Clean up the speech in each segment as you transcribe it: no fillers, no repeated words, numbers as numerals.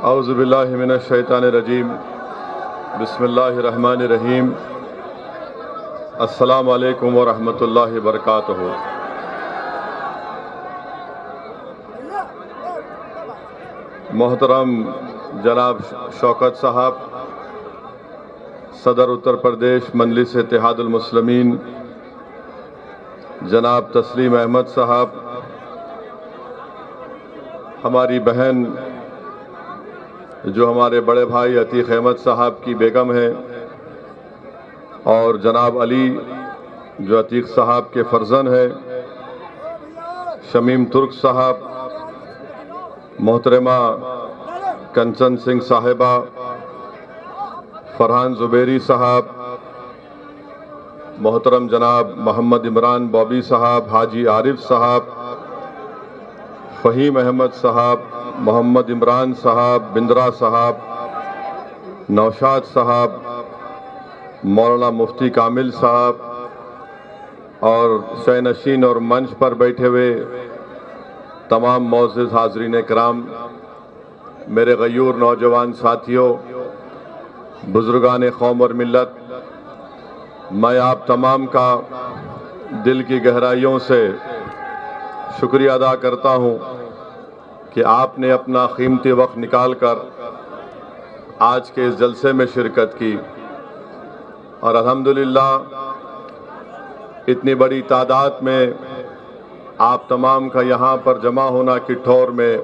औज़ु बिल्लाहि मिनश शैतानिर रजीम। बिस्मिल्लाहिर रहमानिर रहीम। अस्सलामु अलैकुम व रहमतुल्लाहि व बरकातुहू। मोहतरम जनाब शौकत साहब, सदर उत्तर प्रदेश मजलिस इत्तेहादुल मुस्लिमीन जनाब तस्लीम अहमद साहब, हमारी बहन जो हमारे बड़े भाई अतीक अहमद साहब की बेगम है, और जनाब अली जो अतीक साहब के फर्जन है, शमीम तुर्क साहब, मोहतरमा कंचन सिंह साहिबा, फरहान जुबैरी साहब, मोहतरम जनाब मोहम्मद इमरान बॉबी साहब, हाजी आरिफ साहब, फ़हीम अहमद साहब, मोहम्मद इमरान साहब, बिंद्रा साहब, नौशाद साहब, मौलाना मुफ्ती कामिल साहब, और शयनशीन और मंच पर बैठे हुए तमाम मौजूद हाज़रीन कराम, मेरे गयूर नौजवान साथियों, बुजुर्गान कौम और मिल्लत, मैं आप तमाम का दिल की गहराइयों से शुक्रिया अदा करता हूँ कि आपने अपना कीमती वक्त निकाल कर आज के इस जलसे में शिरकत की। और अल्हम्दुलिल्लाह इतनी बड़ी तादाद में आप तमाम का यहाँ पर जमा होना किठौर में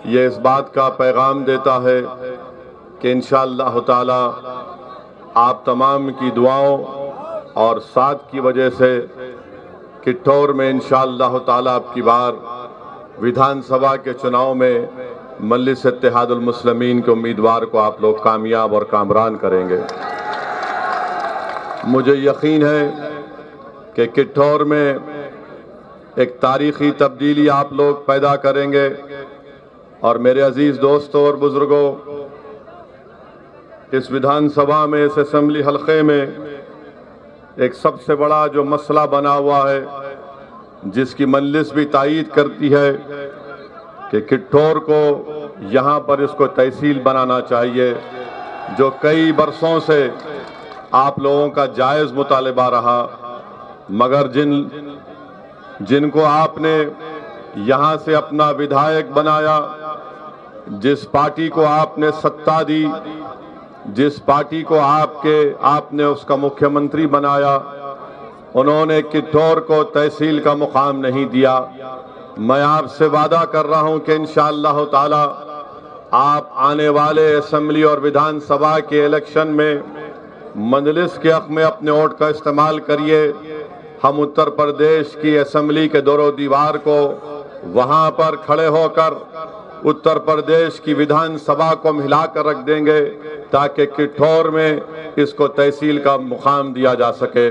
ये इस बात का पैगाम देता है कि इंशाअल्लाह ताला आप तमाम की दुआओं और साथ की वजह से किठौर में इंशाअल्लाह ताला अब की बार विधानसभा के चुनाव में मजलिस इत्तेहादुल मुस्लिमीन के उम्मीदवार को आप लोग कामयाब और कामरान करेंगे। मुझे यकीन है कि किठौर में एक तारीखी तब्दीली आप लोग पैदा करेंगे। और मेरे अजीज दोस्तों और बुजुर्गों, इस विधानसभा में, इस असेंबली हल्के में एक सबसे बड़ा जो मसला बना हुआ है, जिसकी मजलिस भी तायीद करती है कि किठौर को यहाँ पर इसको तहसील बनाना चाहिए, जो कई बरसों से आप लोगों का जायज़ मुतालबा रहा, मगर जिनको आपने यहाँ से अपना विधायक बनाया, जिस पार्टी को आपने सत्ता दी, जिस पार्टी को आपने उसका मुख्यमंत्री बनाया, उन्होंने किठौर को तहसील का मुकाम नहीं दिया। मैं आपसे वादा कर रहा हूं कि इंशाअल्लाह ताला आप आने वाले असेंबली और विधानसभा के इलेक्शन में मजलिस के हक में अपने वोट का इस्तेमाल करिए। हम उत्तर प्रदेश की असेंबली के दोरो दीवार को वहां पर खड़े होकर उत्तर प्रदेश की विधानसभा को मिलाकर रख देंगे, ताकि किठौर में इसको तहसील का मुकाम दिया जा सके।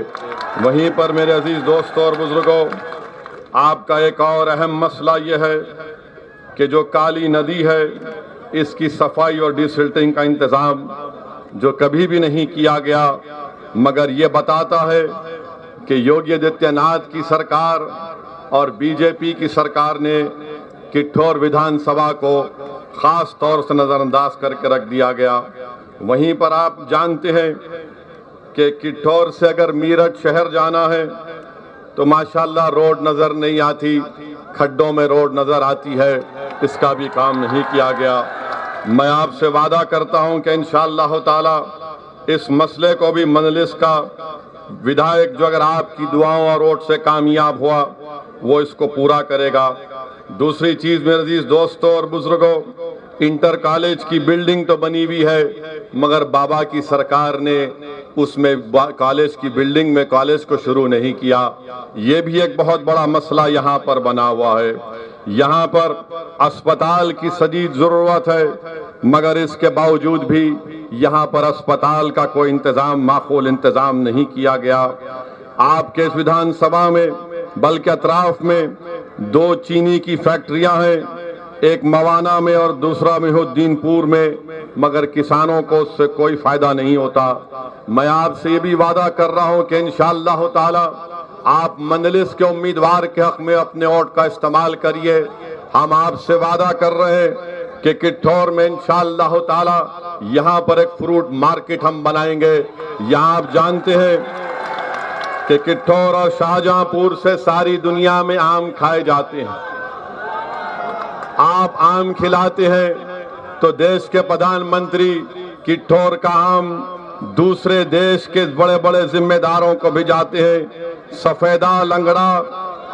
वहीं पर मेरे अजीज दोस्तों और बुजुर्गों, आपका एक और अहम मसला यह है कि जो काली नदी है, इसकी सफाई और डिसिल्टिंग का इंतज़ाम जो कभी भी नहीं किया गया, मगर ये बताता है कि योगी आदित्यनाथ की सरकार और बीजेपी की सरकार ने किठौर विधानसभा को खास तौर से नज़रअंदाज करके रख दिया गया। वहीं पर आप जानते हैं कि किठौर से अगर मीरठ शहर जाना है तो माशाल्लाह रोड नज़र नहीं आती, खड्डों में रोड नज़र आती है, इसका भी काम नहीं किया गया। मैं आपसे वादा करता हूं कि इंशाअल्लाह ताला इस मसले को भी मजलिस का विधायक जो अगर आपकी दुआओं और वोट से कामयाब हुआ, वो इसको पूरा करेगा। दूसरी चीज मेरे अजीज दोस्तों और बुजुर्गों, इंटर कॉलेज की बिल्डिंग तो बनी हुई है, मगर बाबा की सरकार ने उसमें कॉलेज की बिल्डिंग में कॉलेज को शुरू नहीं किया। ये भी एक बहुत बड़ा मसला यहाँ पर बना हुआ है। यहाँ पर अस्पताल की शदीद जरूरत है, मगर इसके बावजूद भी यहाँ पर अस्पताल का कोई इंतजाम, माकूल इंतजाम नहीं किया गया। आपके इस विधानसभा में बल्कि अतराफ में दो चीनी की फैक्ट्रियां हैं, एक मवाना में और दूसरा मेहुद्दीनपुर में, मगर किसानों को उससे कोई फायदा नहीं होता। मैं आपसे ये भी वादा कर रहा हूं कि इंशाअल्लाह ताला आप मजलिस के उम्मीदवार के हक में अपने वोट का इस्तेमाल करिए। हम आपसे वादा कर रहे हैं कि किठौर में इंशाअल्लाह ताला यहाँ पर एक फ्रूट मार्केट हम बनाएंगे। यहाँ आप जानते हैं कि किठौर और शाहजहांपुर से सारी दुनिया में आम खाए जाते हैं। आप आम खिलाते हैं तो देश के प्रधानमंत्री किठौर का आम दूसरे देश के बड़े बड़े जिम्मेदारों को भी जाते हैं। सफेदा, लंगड़ा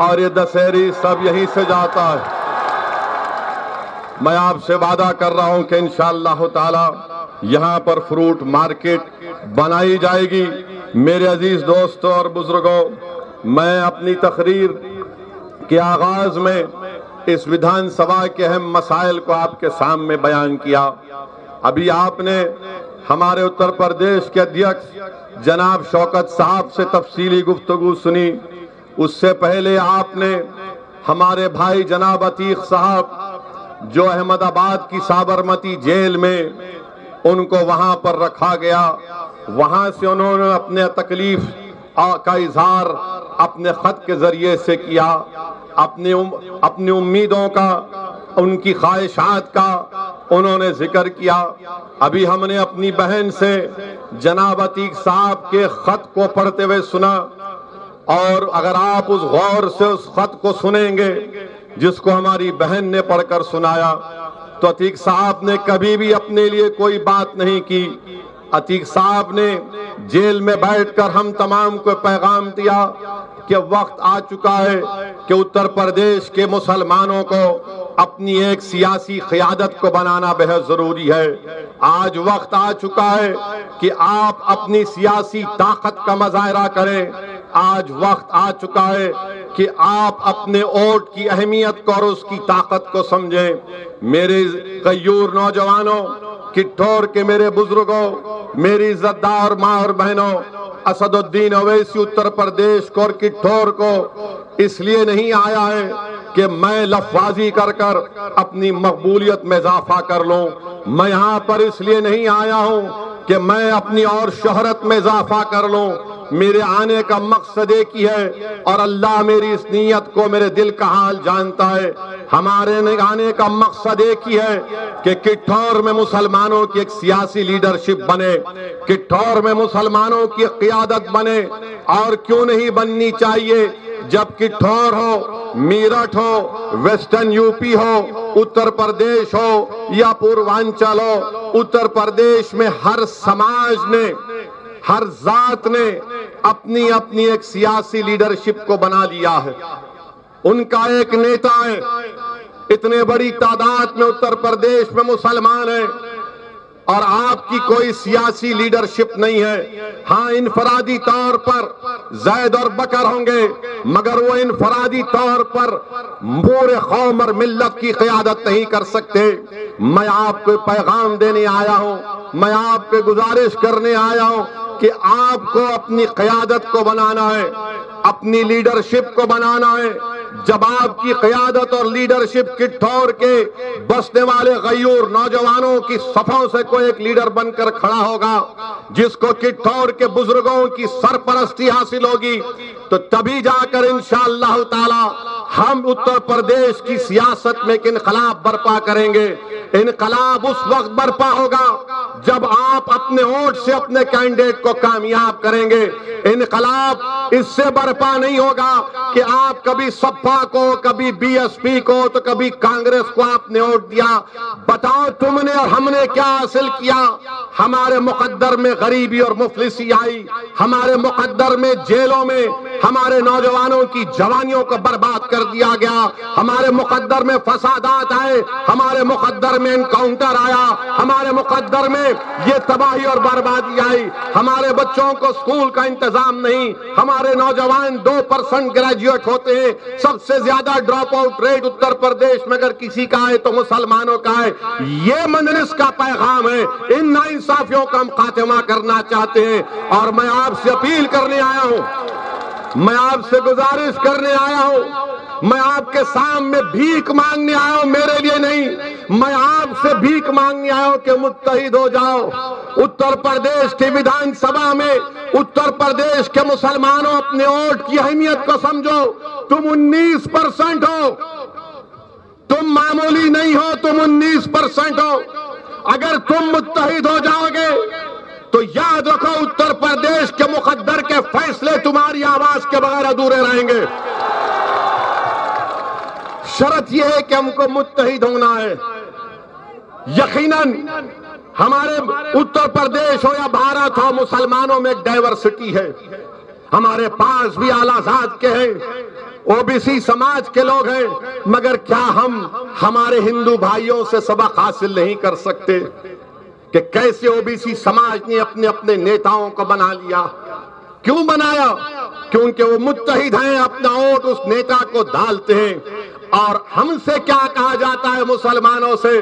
और ये दशहरी सब यहीं से जाता है। मैं आपसे वादा कर रहा हूं कि इंशाअल्लाह ताला यहाँ पर फ्रूट मार्केट बनाई जाएगी। मेरे अजीज दोस्तों और बुजुर्गों, मैं अपनी तकरीर के आगाज में इस विधानसभा के अहम मसाइल को आपके सामने बयान किया। अभी आपने हमारे उत्तर प्रदेश के अध्यक्ष जनाब शौकत साहब से तफसीली गुफ्तगू सुनी। उससे पहले आपने हमारे भाई जनाब अतीक साहब जो अहमदाबाद की साबरमती जेल में उनको वहां पर रखा गया, वहां से उन्होंने अपने तकलीफ का इजहार अपने खत के जरिए से किया, अपनी उम्मीदों का, उनकी ख्वाहिशात का उन्होंने जिक्र किया। अभी हमने अपनी बहन से जनाब अतीक साहब के खत को पढ़ते हुए सुना, और अगर आप उस गौर से उस खत को सुनेंगे जिसको हमारी बहन ने पढ़कर सुनाया, तो अतीक साहब ने कभी भी अपने लिए कोई बात नहीं की। अतीक साहब ने जेल में बैठकर हम तमाम को पैगाम दिया कि वक्त आ चुका है कि उत्तर प्रदेश के मुसलमानों को अपनी एक सियासी क़यादत को बनाना बेहद जरूरी है। आज वक्त आ चुका है कि आप अपनी सियासी ताकत का मुजाहरा करें। आज वक्त आ चुका है कि आप अपने वोट की अहमियत को और उसकी ताकत को समझें। मेरे गयूर नौजवानों, किठौर के मेरे बुजुर्गों, मेरी इज्जतदार माँ और बहनों, असदुद्दीन ओवैसी उत्तर प्रदेश को और किठौर को इसलिए नहीं आया है कि मैं लफाजी कर कर अपनी मकबूलियत में इजाफा कर लूं। मैं यहाँ पर इसलिए नहीं आया हूँ कि मैं अपनी और शोहरत में इजाफा कर लूं। मेरे आने का मकसद एक ही है, और अल्लाह मेरी इस नीयत को, मेरे दिल का हाल जानता है। हमारे आने का मकसद एक ही है कि किठौर में मुसलमानों की एक सियासी लीडरशिप बने, किठौर में मुसलमानों की क़यादत बने। और क्यों नहीं बननी चाहिए? जब किठौर हो, मीरठ हो, वेस्टर्न यूपी हो, उत्तर प्रदेश हो या पूर्वांचल हो, उत्तर प्रदेश में हर समाज ने, हर जात ने अपनी अपनी एक सियासी लीडरशिप को बना लिया है। उनका एक नेता है। इतने बड़ी तादाद में उत्तर प्रदेश में मुसलमान हैं और आपकी कोई सियासी लीडरशिप नहीं है। हाँ, इनफरादी तौर पर जैद और बकर होंगे, मगर वो इनफरादी तौर पर पूरे कौम और मिल्लत की क़यादत नहीं कर सकते। मैं आपको पैगाम देने आया हूं, मैं आपको गुजारिश करने आया हूं कि आपको अपनी क़यादत को बनाना है, अपनी लीडरशिप को बनाना है। जब आपकी क़यादत और लीडरशिप किठौर के बसने वाले गयूर नौजवानों की सफों से कोई एक लीडर बनकर खड़ा होगा, जिसको किठौर के बुजुर्गों की सरपरस्ती हासिल होगी, तो तभी जाकर इंशाअल्लाह ताला हम उत्तर प्रदेश की सियासत में एक इनकलाब बर्पा करेंगे। इनकलाब उस वक्त बर्पा होगा जब आप अपने वोट से अपने कैंडिडेट को कामयाब करेंगे। इनकलाब इससे बर्पा नहीं होगा कि आप कभी सपा को, कभी बीएसपी को, तो कभी कांग्रेस को आपने वोट दिया। बताओ तुमने और हमने क्या हासिल किया? हमारे मुकद्दर में गरीबी और मुफलिसी आई, हमारे मुकद्दर में जेलों में हमारे नौजवानों की जवानियों को बर्बाद कर दिया गया, हमारे मुकद्दर में फसादात आए, हमारे मुकद्दर में एनकाउंटर आया, हमारे मुकद्दर में ये तबाही और बर्बादी आई। हमारे बच्चों को स्कूल का इंतजाम नहीं, हमारे नौजवान 2% ग्रेजुएट होते हैं। सबसे ज्यादा drop out rate Uttar Pradesh में अगर किसी का है तो मुसलमानों का है। ये मजलिस का पैगाम है। इन नाइंसाफियों का हम खात्मा करना चाहते हैं। और मैं आपसे अपील करने आया हूं, मैं आपसे गुजारिश करने आया हूं, मैं आपके सामने भीख मांगने आया हूं, मेरे लिए नहीं। मैं आपसे भीख मांगने आया हूं कि मुत्तहिद हो जाओ। उत्तर प्रदेश की विधानसभा में उत्तर प्रदेश के मुसलमानों, अपने वोट की अहमियत को समझो। तुम 19% हो, तुम मामूली नहीं हो, तुम 19% हो। अगर तुम मुत्तहिद हो जाओगे तो याद रखो उत्तर प्रदेश के मुकद्दर के फैसले तुम्हारी आवाज के बगैर अधूरे रहेंगे। शर्त यह है कि हमको मुत्तहिद होना है। यकीनन हमारे उत्तर प्रदेश हो या भारत हो, मुसलमानों में एक डाइवर्सिटी है। हमारे पास भी आलाजात के हैं, ओबीसी समाज के लोग हैं, मगर क्या हम हमारे हिंदू भाइयों से सबक हासिल नहीं कर सकते कि कैसे ओबीसी समाज ने अपने अपने नेताओं को बना लिया? क्यों बनाया? क्योंकि वो मुत्तहिद हैं, अपना वोट उस नेता को डालते हैं। और हमसे क्या कहा जाता है मुसलमानों से?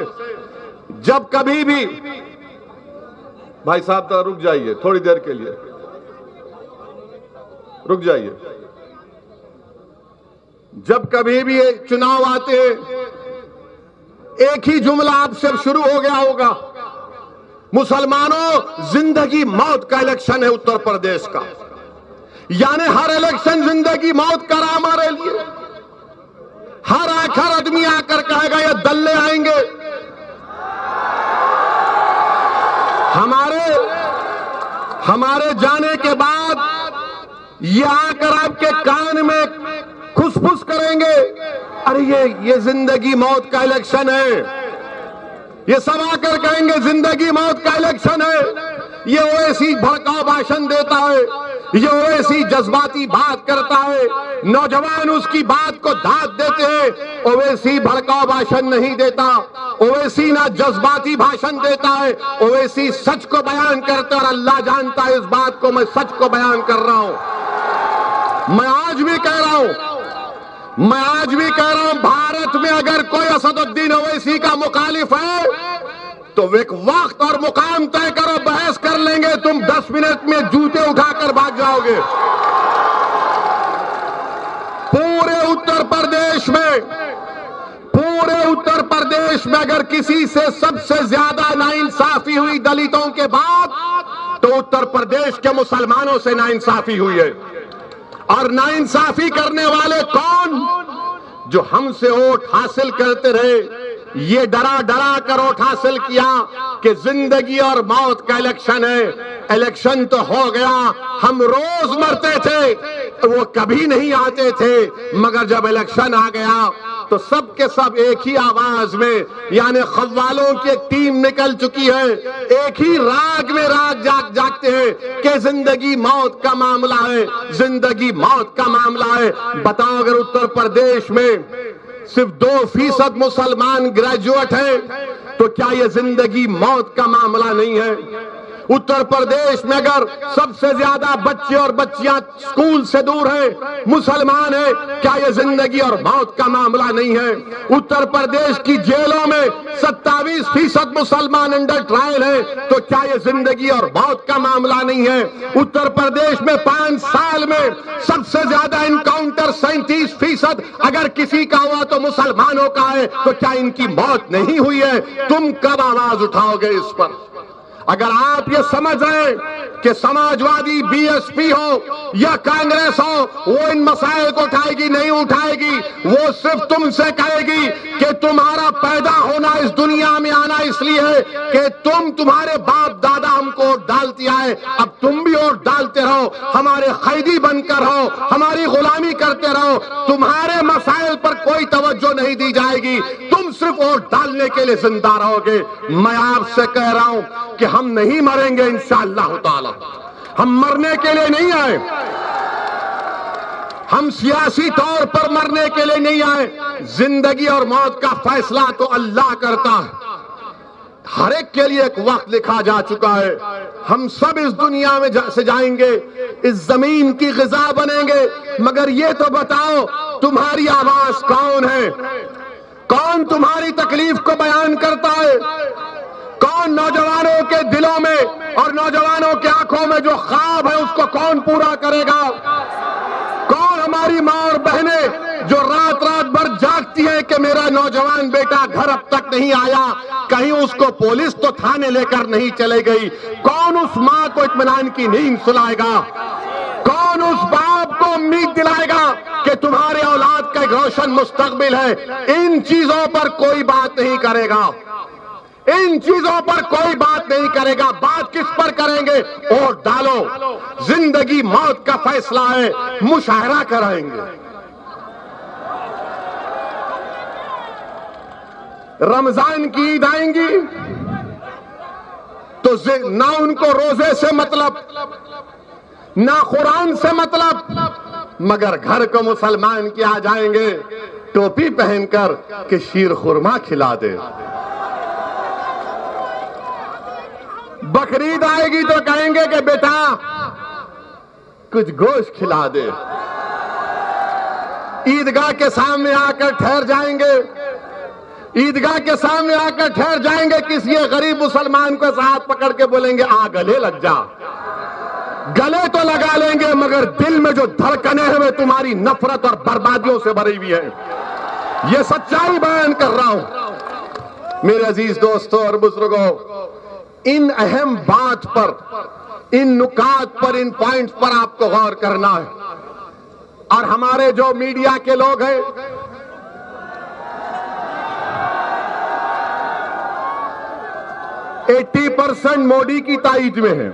जब कभी भी, भाई साहब तो रुक जाइए थोड़ी देर के लिए, रुक जाइए। जब कभी भी चुनाव आते हैं, एक ही जुमला आपसे शुरू हो गया होगा, मुसलमानों जिंदगी मौत का इलेक्शन है उत्तर प्रदेश का। यानी हर इलेक्शन जिंदगी मौत का रहा हमारे लिए। हर आखिर आदमी आकर कहेगा ये दल्ले आएंगे। हमारे जाने के बाद ये आकर आपके कान में खुसफुस करेंगे, अरे ये जिंदगी मौत का इलेक्शन है। ये सब आकर कहेंगे जिंदगी मौत का इलेक्शन है। ये ओवैसी भड़काऊ भाषण देता है, ये ओवैसी जज्बाती बात करता है, नौजवान उसकी बात को दाद देते हैं। ओवैसी भड़काऊ भाषण नहीं देता, ओवैसी ना जज्बाती भाषण देता है, ओवैसी सच को बयान करता है। और अल्लाह जानता है इस बात को, मैं सच को बयान कर रहा हूं। मैं आज भी कह रहा हूं, भारत में अगर कोई असदुद्दीन ओवैसी का मुखालिफ है तो एक वक्त और मुकाम तय करो, बहस कर लेंगे। तुम 10 मिनट में जूते उठाकर भाग जाओगे। पूरे उत्तर प्रदेश में अगर किसी से सबसे ज्यादा नाइंसाफी हुई दलितों के बाद, तो उत्तर प्रदेश के मुसलमानों से नाइंसाफी हुई है। और नाइंसाफी करने वाले कौन? जो हमसे वोट हासिल करते रहे, ये डरा डरा कर वोट हासिल किया कि जिंदगी और मौत का इलेक्शन है। इलेक्शन तो हो गया, हम रोज मरते थे, वो कभी नहीं आते थे, मगर जब इलेक्शन आ गया तो सब के सब एक ही आवाज में, यानी खव्वालों की एक टीम निकल चुकी है, एक ही राग में राग जागते हैं कि जिंदगी मौत का मामला है, जिंदगी मौत का मामला है। बताओ अगर उत्तर प्रदेश में सिर्फ 2% मुसलमान ग्रेजुएट हैं तो क्या यह जिंदगी मौत का मामला नहीं है? उत्तर प्रदेश में अगर सबसे ज्यादा बच्चे और बच्चियां स्कूल से दूर हैं, मुसलमान हैं, क्या यह जिंदगी और मौत का मामला नहीं है? उत्तर प्रदेश की जेलों में 27% मुसलमान अंडर ट्रायल हैं, तो क्या यह जिंदगी और मौत का मामला नहीं है? उत्तर प्रदेश में 5 साल में सबसे ज्यादा इनकाउंटर 37% अगर किसी का हुआ तो मुसलमानों का है, तो क्या इनकी मौत नहीं हुई है? तुम कब आवाज उठाओगे इस पर? अगर आप ये समझ रहे हैं कि समाजवादी बीएसपी हो या कांग्रेस हो वो इन मसाइल को उठाएगी, नहीं उठाएगी। वो सिर्फ तुमसे कहेगी कि तुम्हारा पैदा होना, इस दुनिया में आना इसलिए है कि तुम्हारे बाप दादा हमको वोट डालती आए, अब तुम भी वोट डालते रहो, हमारे कैदी बनकर रहो, हमारी गुलामी करते रहो। तुम्हारे मसाइल पर कोई तवज्जो नहीं दी जाएगी, तुम सिर्फ वोट डालने के लिए जिंदा रहोगे। मैं आपसे कह रहा हूं कि हम नहीं मरेंगे इंशाअल्लाह ताला। हम मरने के लिए नहीं आए, हम सियासी तौर पर मरने के लिए नहीं आए। जिंदगी और मौत का फैसला तो अल्लाह करता है। हर एक के लिए एक वक्त लिखा जा चुका है। हम सब इस दुनिया में से जाएंगे, इस जमीन की ग़िज़ा बनेंगे, मगर ये तो बताओ तुम्हारी आवाज कौन है? कौन तुम्हारी तकलीफ को बयान करता है? कौन नौजवानों के दिलों में और नौजवानों की आंखों में जो ख्वाब है उसको कौन पूरा करेगा? कौन हमारी माँ और बहनें जो रात रात भर जागती हैं कि मेरा नौजवान बेटा घर अब तक नहीं आया, कहीं उसको पुलिस तो थाने लेकर नहीं चले गई? कौन उस माँ को इत्मीनान की नींद सुलाएगा? कौन उस बाप को उम्मीद दिलाएगा कि तुम्हारे औलाद का एक रोशन मुस्तकबिल है, इन चीजों पर कोई बात नहीं करेगा, इन चीजों पर कोई बात नहीं करेगा। बात किस पर करेंगे? वोट डालो, जिंदगी मौत का फैसला है, मुशाहरा कराएंगे। रमजान की ईद आएंगी तो ना उनको रोजे से मतलब, ना कुरान से मतलब, मगर घर को मुसलमान के आ जाएंगे टोपी पहनकर कि शीर खुरमा खिला दे। बकरीद आएगी तो कहेंगे कि बेटा कुछ गोश्त खिला दे। ईदगाह के सामने आकर ठहर जाएंगे, ईदगाह के सामने आकर ठहर जाएंगे, किसी गरीब मुसलमान को हाथ पकड़ के बोलेंगे आ गले लग जा। गले तो लगा लेंगे मगर दिल में जो धड़कने हैं वे तुम्हारी नफरत और बर्बादियों से भरी हुई है। ये सच्चाई बयान कर रहा हूं। मेरे अजीज दोस्तों और बुजुर्गों, इन अहम बात पर, इन नुकात पर, इन पॉइंट्स पर आपको गौर करना है। और हमारे जो मीडिया के लोग हैं, 80% मोदी की ताईद में है,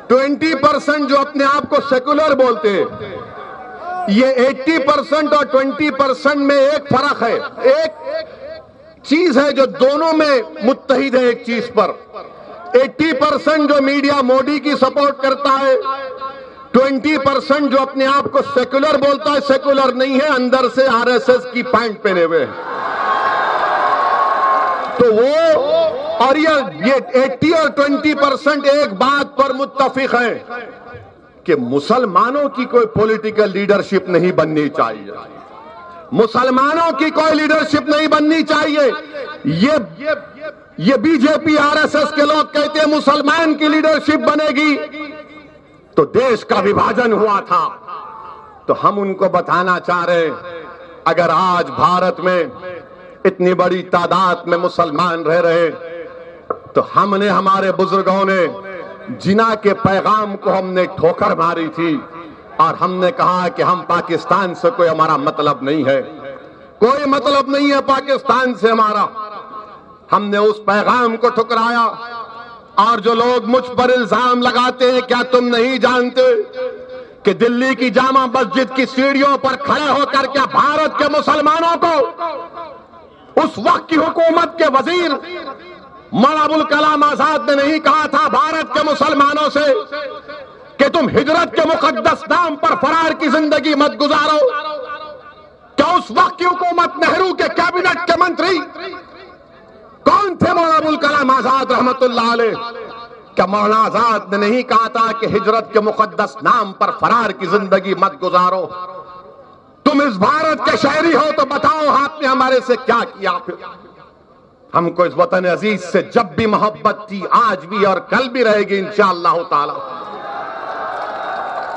20% जो अपने आप को सेकुलर बोलते हैं। ये 80% और 20% में एक फर्क है, एक चीज है जो दोनों में मुत्तहिद है एक चीज पर। 80% जो मीडिया मोदी की सपोर्ट करता है, 20% जो अपने आप को सेकुलर बोलता है, सेकुलर नहीं है, अंदर से आरएसएस की पैंट पहने हुए हैं। तो वो और ये 80 और 20% एक बात पर मुत्तफिक है कि मुसलमानों की कोई पॉलिटिकल लीडरशिप नहीं बननी चाहिए, मुसलमानों की कोई लीडरशिप नहीं बननी चाहिए। ये बीजेपी आरएसएस के लोग कहते हैं मुसलमान की लीडरशिप बनेगी तो देश का विभाजन हुआ था। तो हम उनको बताना चाह रहे हैं, अगर आज भारत में इतनी बड़ी तादाद में मुसलमान रह रहे तो हमने, हमारे बुजुर्गों ने जिना के पैगाम को हमने ठोकर मारी थी और हमने कहा कि हम पाकिस्तान से कोई हमारा मतलब नहीं है, कोई मतलब नहीं है पाकिस्तान से हमारा। हमने उस पैगाम को ठुकराया। और जो लोग मुझ पर इल्जाम लगाते हैं, क्या तुम नहीं जानते कि दिल्ली की जामा मस्जिद की सीढ़ियों पर खड़े होकर क्या भारत के मुसलमानों को उस वक्त की हुकूमत के वजीर मौलाना अबुल कलाम आजाद ने नहीं कहा था भारत के मुसलमानों से कि तुम हिजरत के मुकद्दस नाम पर फरार की जिंदगी मत गुजारो? क्या उस वक्त की हुकूमत नेहरू के कैबिनेट के मंत्री कौन थे? मौलाना अबुल कलाम आजाद रहमतुल्लाह अलैह। क्या मौलाना आजाद ने नहीं कहा था कि हिजरत के मुकद्दस नाम पर फरार की जिंदगी मत गुजारो? तुम इस भारत के शहरी हो तो बताओ आपने हमारे से क्या किया? फिर हमको इस वतन अजीज से जब भी मोहब्बत थी, आज भी और कल भी रहेगी इंशाअल्लाह ताला।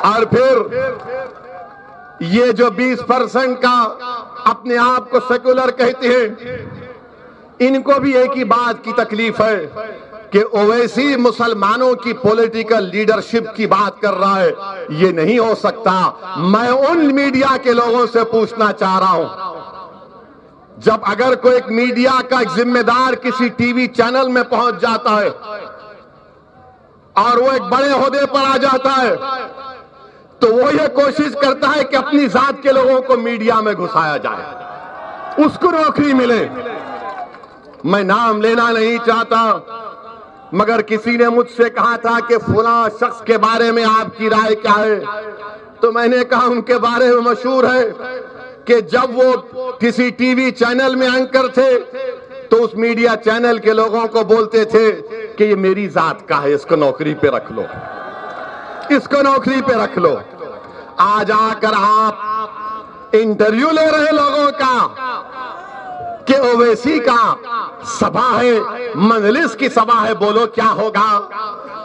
और फिर ये जो 20% का अपने आप को सेकुलर कहते हैं, इनको भी एक ही बात की तकलीफ है कि ओवैसी मुसलमानों की पॉलिटिकल लीडरशिप की बात कर रहा है। ये नहीं हो सकता। मैं उन मीडिया के लोगों से पूछना चाह रहा हूं, जब अगर कोई एक मीडिया का एक जिम्मेदार किसी टीवी चैनल में पहुंच जाता है और वो एक बड़े ओहदे पर आ जाता है, तो वो ये कोशिश करता है कि अपनी जात के लोगों को मीडिया में घुसाया जाए, उसको नौकरी मिले। मैं नाम लेना नहीं चाहता, मगर किसी ने मुझसे कहा था कि फलां शख्स के बारे में आपकी राय क्या है? तो मैंने कहा उनके बारे में मशहूर है कि जब वो किसी टीवी चैनल में एंकर थे तो उस मीडिया चैनल के लोगों को बोलते थे कि ये मेरी जात का है, इसको नौकरी पे रख लो, इसको नौकरी पे रख लो। आज आकर आप इंटरव्यू ले रहे लोगों का कि ओवैसी का सभा है, मजलिस की सभा है, बोलो क्या होगा,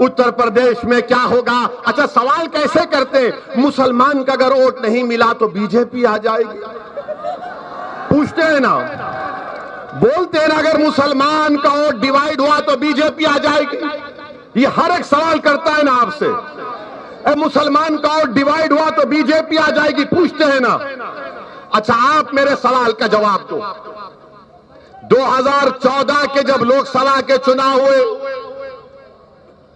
उत्तर प्रदेश में क्या होगा। अच्छा, सवाल कैसे करते, मुसलमान का अगर वोट नहीं मिला तो बीजेपी आ जाएगी? पूछते हैं ना, बोलते हैं ना, अगर मुसलमान का वोट डिवाइड हुआ तो बीजेपी आ जाएगी? ये हर एक सवाल करता है ना आपसे। मुसलमान का और डिवाइड हुआ तो बीजेपी आ जाएगी, पूछते हैं ना। अच्छा, आप मेरे सवाल का जवाब दो। 2014 के जब लोकसभा के चुनाव हुए,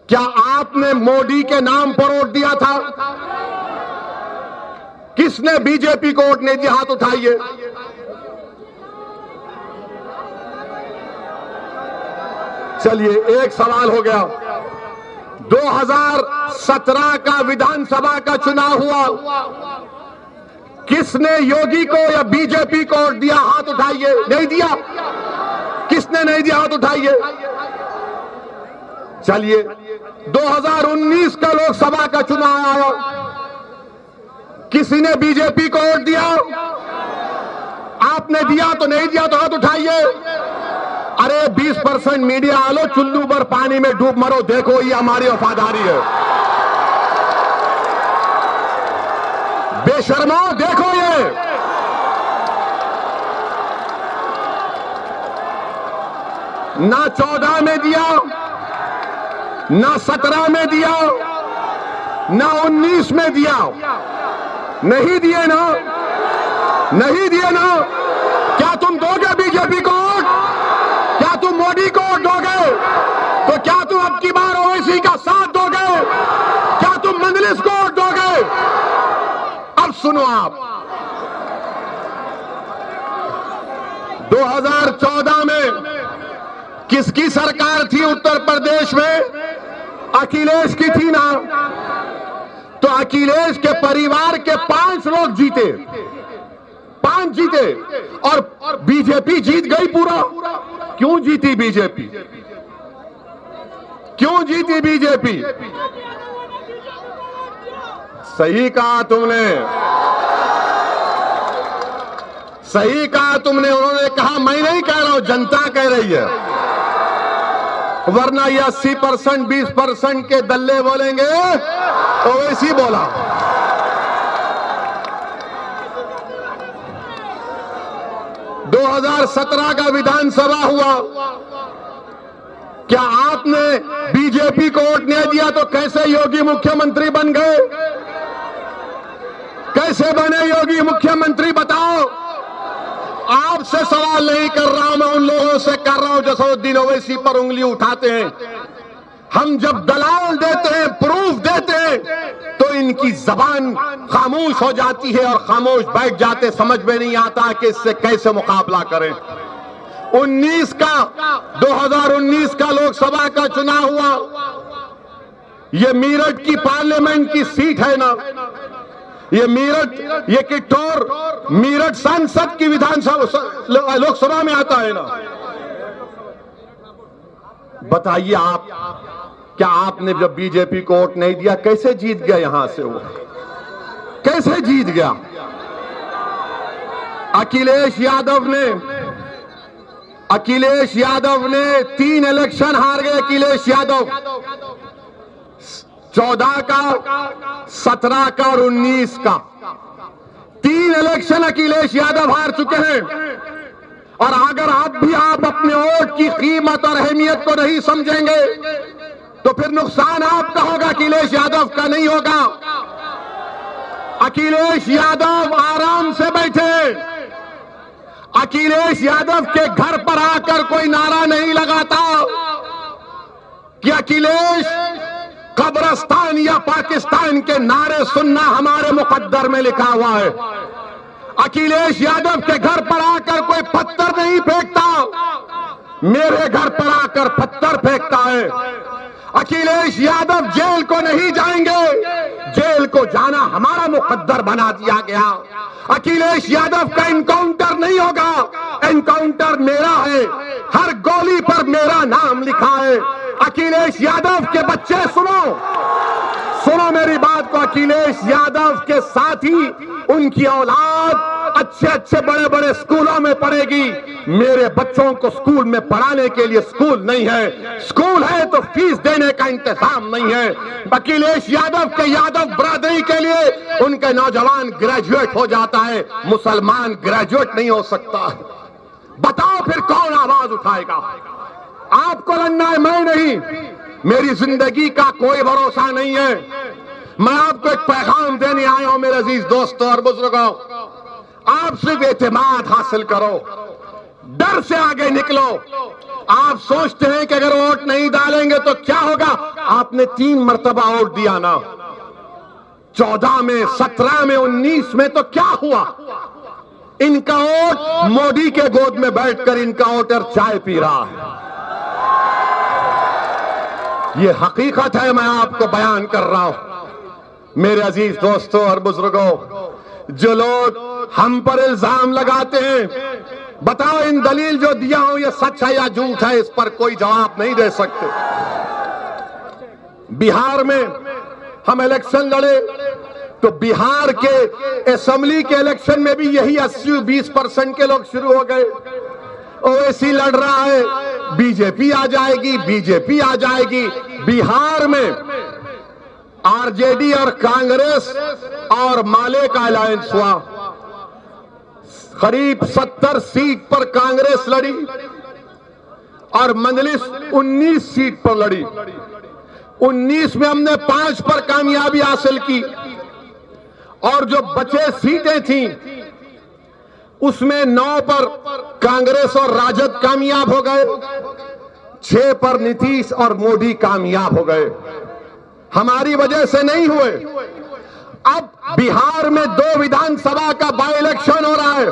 क्या आपने मोदी के नाम पर वोट दिया था? किसने बीजेपी को वोट नहीं दिया? हाथ उठाइए। चलिए, एक सवाल हो गया। 2017 का विधानसभा का चुनाव हुआ, किसने योगी को या बीजेपी को वोट दिया? हाथ उठाइए। नहीं दिया? किसने नहीं दिया? हाथ उठाइए। चलिए, 2019 का लोकसभा का चुनाव आया, किसी ने बीजेपी को वोट दिया? आपने दिया तो नहीं दिया तो हाथ उठाइए। अरे 20% मीडिया आलो, चुल्लू भर पानी में डूब मरो, देखो ये हमारी वफादारी है। बेशर्मो, देखो ये। ना 14 में दिया, ना 17 में दिया, ना 19 में दिया। नहीं दिए ना? नहीं दिए ना? क्या तुम दोगे बीजेपी को वोट? क्या तुम मोदी को वोट दोगे? तो क्या तुम अब की बार ओवैसी का साथ दोगे? क्या तुम मंजलिस को वोट दोगे? अब सुनो आप, 2014 में किसकी सरकार थी उत्तर प्रदेश में? अखिलेश की थी ना? तो अखिलेश के परिवार के 5 लोग जीते, 5 जीते, और बीजेपी जीत गई पूरा। क्यों जीती बीजेपी? क्यों जीती बीजेपी? सही कहा तुमने, सही कहा तुमने। उन्होंने कहा, मैं नहीं कह रहा हूं, जनता कह रही है, वरना ये 80% 20% के दल्ले बोलेंगे तो वैसी बोला। दो 2017 का विधानसभा हुआ, क्या आपने बीजेपी को वोट नहीं दिया तो कैसे योगी मुख्यमंत्री बन गए? कैसे बने योगी मुख्यमंत्री, बताओ। आपसे सवाल नहीं कर रहा हूं, मैं उन लोगों से कर रहा हूं जो असदुद्दीन ओवैसी पर उंगली उठाते हैं। हम जब दलाल देते हैं, प्रूफ देते हैं, तो इनकी जबान खामोश हो जाती है और खामोश बैठ जाते, समझ में नहीं आता कि इससे कैसे मुकाबला करें। 2019 का लोकसभा का चुनाव हुआ, ये मेरठ की पार्लियामेंट की सीट है ना, ये मेरठ, ये किट्ठौर मेरठ सांसद की विधानसभा लोकसभा में आता है ना। बताइए आप, क्या आपने जब बीजेपी को वोट नहीं दिया कैसे जीत गया? यहां से वो कैसे जीत गया? अखिलेश यादव ने 3 इलेक्शन हार गए। अखिलेश यादव 14 का, 17 का और 19 का 3 इलेक्शन अखिलेश यादव हार चुके हैं। और अगर आप अपने वोट की कीमत और अहमियत को नहीं समझेंगे तो फिर नुकसान आपका होगा, अखिलेश यादव का नहीं होगा। अखिलेश यादव आराम से बैठे, अखिलेश यादव के घर पर आकर कोई नारा नहीं लगाता कि अखिलेश कब्रिस्तान या पाकिस्तान के नारे सुनना हमारे मुकद्दर में लिखा हुआ है। अखिलेश यादव के घर पर आकर कोई पत्थर नहीं फेंकता, मेरे घर पर आकर पत्थर फेंकता है। अखिलेश यादव जेल को नहीं जाएंगे, जेल को जाना हमारा मुकद्दर बना दिया गया। अखिलेश यादव का एनकाउंटर नहीं होगा, एनकाउंटर मेरा है, हर गोली पर मेरा नाम लिखा है। अखिलेश यादव के बच्चे सुनो मेरी बात को, अखिलेश यादव के साथी, उनकी औलाद अच्छे बड़े बड़े स्कूलों में पढ़ेगी। मेरे बच्चों को स्कूल में पढ़ाने के लिए स्कूल नहीं है, स्कूल है तो फीस देने का इंतजाम नहीं है। अखिलेश यादव के यादव बरादरी के लिए उनके नौजवान ग्रेजुएट हो जाता है, मुसलमान ग्रेजुएट नहीं हो सकता। बताओ फिर कौन आवाज उठाएगा? आपको लड़ना है, मैं नहीं। मेरी जिंदगी का कोई भरोसा नहीं है। मैं आपको एक पैगाम देने आया हूं मेरे अजीज दोस्तों और बुजुर्गों, आप सिर्फ एतमाद हासिल करो, डर से आगे निकलो। आप सोचते हैं कि अगर वोट नहीं डालेंगे तो क्या होगा? आपने 3 मरतबा वोट दिया ना, 14 में, 17 में, 19 में, तो क्या हुआ? इनका वोट मोदी के गोद में बैठकर इनका वोटर चाय पी रहा है। यह हकीकत है, मैं आपको बयान कर रहा हूं। मेरे अजीज दोस्तों और बुजुर्गों, जो लोग हम पर इल्जाम लगाते हैं, बताओ इन दलील जो दिया हूं ये सच है या झूठ है? इस पर कोई जवाब नहीं दे सकते। बिहार में हम इलेक्शन लड़े तो बिहार के असेंबली के इलेक्शन में भी यही 80-20% के लोग शुरू हो गए। ओवैसी लड़ रहा है, बीजेपी आ जाएगी, बीजेपी आ जाएगी। बिहार में आरजेडी और कांग्रेस और माले का अलायंस हुआ। करीब 70 सीट पर कांग्रेस लड़ी और मजलिस 19 सीट पर लड़ी। 19 में हमने 5 पर कामयाबी हासिल की और जो बचे सीटें थीं उसमें 9 पर कांग्रेस और राजद कामयाब हो गए, 6 पर नीतीश और मोदी कामयाब हो गए। हमारी वजह से नहीं हुए। अब बिहार में 2 विधानसभा का बाई इलेक्शन हो रहा है।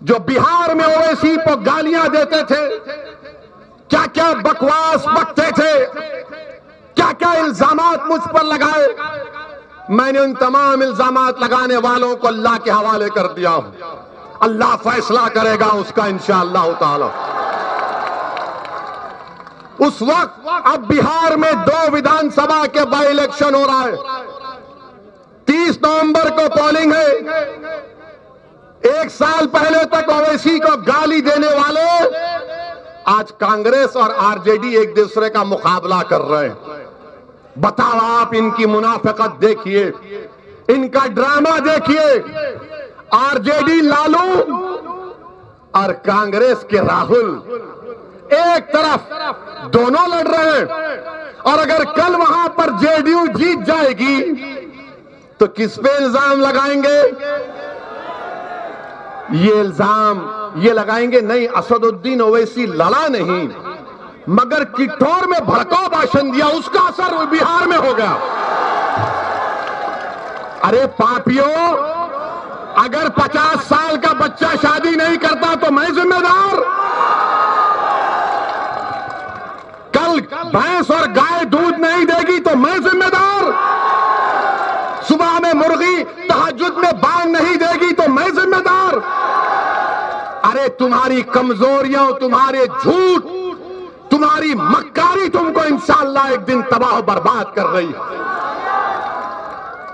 जो बिहार में ओवैसी को गालियां देते थे, क्या क्या बकवास बकते थे, क्या क्या इल्जामात मुझ पर लगाए, मैंने उन तमाम इल्जामात लगाने वालों को अल्लाह के हवाले कर दिया हूं। अल्लाह फैसला करेगा उसका इंशाअल्लाह ताला। उस वक्त अब बिहार में 2 विधानसभा के बाई इलेक्शन हो रहा है। 30 नवंबर को पोलिंग है। 1 साल पहले तक ओवैसी को गाली देने वाले आज कांग्रेस और आरजेडी एक दूसरे का मुकाबला कर रहे हैं। बताओ आप इनकी मुनाफिकत देखिए, इनका ड्रामा देखिए। आरजेडी लालू और कांग्रेस के राहुल एक तरफ दोनों लड़ रहे हैं और अगर कल वहां पर जेडीयू जीत जाएगी तो किस पे इल्जाम लगाएंगे? ये इल्जाम ये लगाएंगे नहीं, असदुद्दीन ओवैसी लड़ा नहीं मगर किठौर में भड़काऊ भाषण दिया, उसका असर बिहार में हो गया। अरे पापियों, अगर 50 साल का बच्चा शादी नहीं करता तो मैं जिम्मेदार? कल भैंस और गाय दूध नहीं देगी तो मैं जिम्मेदार? सुबह में मुर्गी तहज्जुद में बांग नहीं देगी तो मैं जिम्मेदार? अरे तुम्हारी कमजोरियां, तुम्हारे झूठ, तुम्हारी मक्कारी तुमको इंशाअल्लाह एक दिन तबाह बर्बाद कर रही है।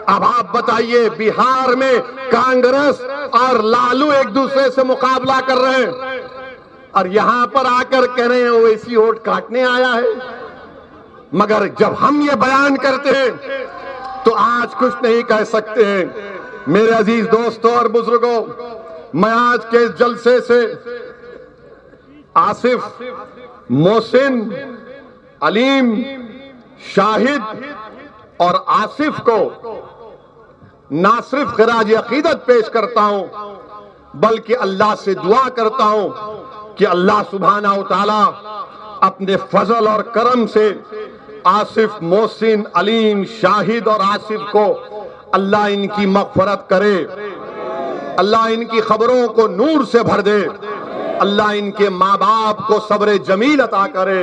अब आप बताइए, बिहार में कांग्रेस और लालू एक दूसरे से मुकाबला कर रहे हैं और यहां पर आकर कह रहे हैं ओवैसी वोट काटने आया है। मगर जब हम ये बयान करते हैं तो आज कुछ नहीं कह सकते हैं। मेरे अजीज दोस्तों और बुजुर्गों, मैं आज के इस जलसे से आसिफ, मोहसिन, अलीम, शाहिद और आसिफ को ना सिर्फ खिराज अकीदत पेश करता हूं बल्कि अल्लाह से दुआ करता हूं कि अल्लाह सुब्हाना व तआला अपने फजल और करम से आसिफ, मोहसिन, अलीम, शाहिद और आसिफ को अल्लाह इनकी मग़फ़िरत करे, अल्लाह इनकी खबरों को नूर से भर दे, अल्लाह इनके माँ बाप को सब्र जमील अता करे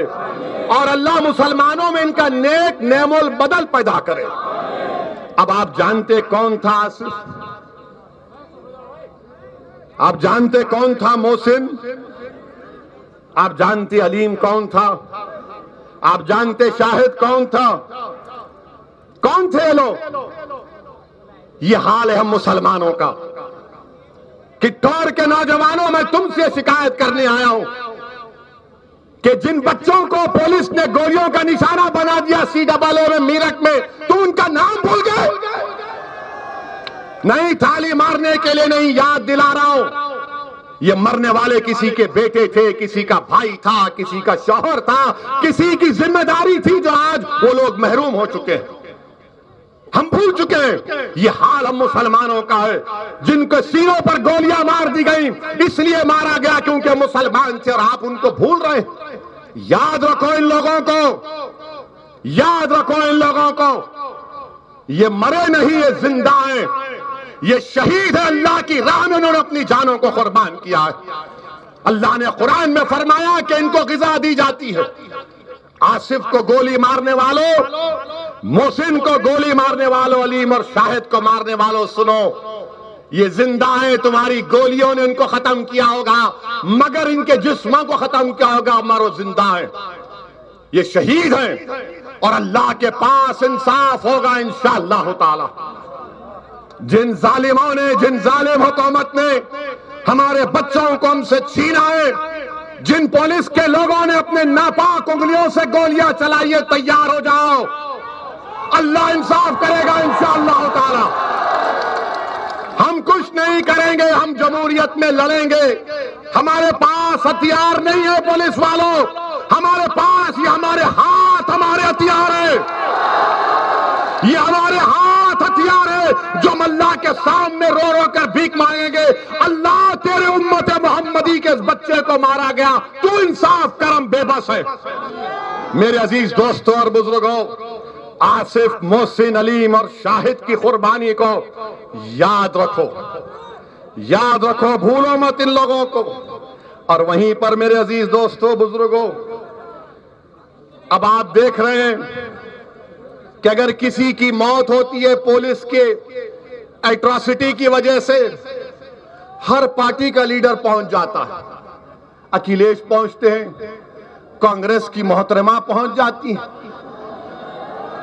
और अल्लाह मुसलमानों में इनका नेक नेमोल बदल पैदा करे। अब आप जानते कौन था आसिफ? आप जानते कौन था मोहसिन? आप जानते अलीम कौन था? आप जानते शाहिद कौन था? कौन थे लोग? ये हाल है हम मुसलमानों का। किठौर के नौजवानों, मैं तुमसे शिकायत करने आया हूं कि जिन बच्चों को पुलिस ने गोलियों का निशाना बना दिया CAA में, मेरठ में, तुम उनका नाम भूल गए? नहीं, थाली मारने के लिए नहीं, याद दिला रहा हूं, ये मरने वाले किसी के बेटे थे, किसी का भाई था, किसी का शौहर था, किसी की जिम्मेदारी थी जो आज वो लोग महरूम हो चुके हैं। हम भूल चुके हैं ये हाल हम मुसलमानों का है, जिनके सीनों पर गोलियां मार दी गई इसलिए मारा गया क्योंकि मुसलमान थे, और आप उनको भूल रहे हैं। याद रखो इन लोगों को, याद रखो इन लोगों को, ये मरे नहीं, ये जिंदा हैं, ये शहीद है, अल्लाह की राह में उन्होंने अपनी जानों को कुर्बान किया है। अल्लाह ने कुरान में फरमाया कि इनको गिज़ा दी जाती है। आसिफ को गोली मारने वालों, मोहसिन को गोली मारने वालों, अलीम और शाहिद को मारने वालों, सुनो, ये जिंदा है, तुम्हारी गोलियों ने इनको खत्म किया होगा मगर इनके जिस्मों को खत्म किया होगा, मरो जिंदा है, ये शहीद हैं और अल्लाह के पास इंसाफ होगा इंशाअल्लाह ताला। जिन जालिमों ने, जिन जालिम हुकूमत ने हमारे बच्चों को हमसे छीना है, जिन पुलिस के लोगों ने अपने नापाक उंगलियों से गोलियां चलाई है, तैयार हो जाओ, अल्लाह इंसाफ करेगा इंशाअल्लाह ताला। हम कुछ नहीं करेंगे, हम जमहूरियत में लड़ेंगे। हमारे पास हथियार नहीं है पुलिस वालों, हमारे पास ये हमारे हाथ, हमारे हथियार है, ये हमारे हाथ हथियार है जो हम अल्लाह के सामने रो रो कर भीख मांगेंगे। अल्लाह तेरे उम्मत मोहम्मदी के इस बच्चे को मारा गया, तू इंसाफ करम, बेबस है। मेरे अजीज दोस्तों और बुजुर्गों, आसिफ, मोहसिन, अलीम और शाहिद की कुर्बानी को याद रखो, याद रखो, भूलो मत इन लोगों को। और वहीं पर मेरे अजीज दोस्तों, बुजुर्गों, अब आप देख रहे हैं कि अगर किसी की मौत होती है पुलिस के एट्रॉसिटी की वजह से, हर पार्टी का लीडर पहुंच जाता है। अखिलेश पहुंचते हैं, कांग्रेस की मोहतरमा पहुंच जाती है,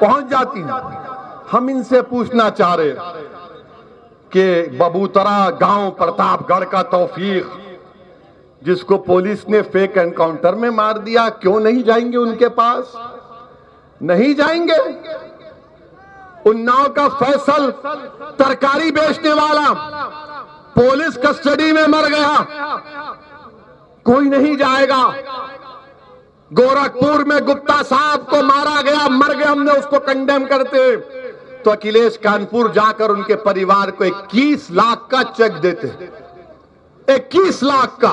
पहुंच जाती है। हम इनसे पूछना चाह रहे कि बबूतरा गांव प्रतापगढ़ का तौफीक, जिसको पुलिस ने फेक एनकाउंटर में मार दिया, क्यों नहीं जाएंगे उनके पास? नहीं जाएंगे। उन्नाव का फैसल, तरकारी बेचने वाला, पुलिस कस्टडी में मर गया, कोई नहीं जाएगा। गोरखपुर में गुप्ता साहब को मारा गया, मर गया, हमने उसको कंडेम करते, तो अखिलेश कानपुर जाकर उनके परिवार को 21 लाख का चेक देते। 21 लाख का।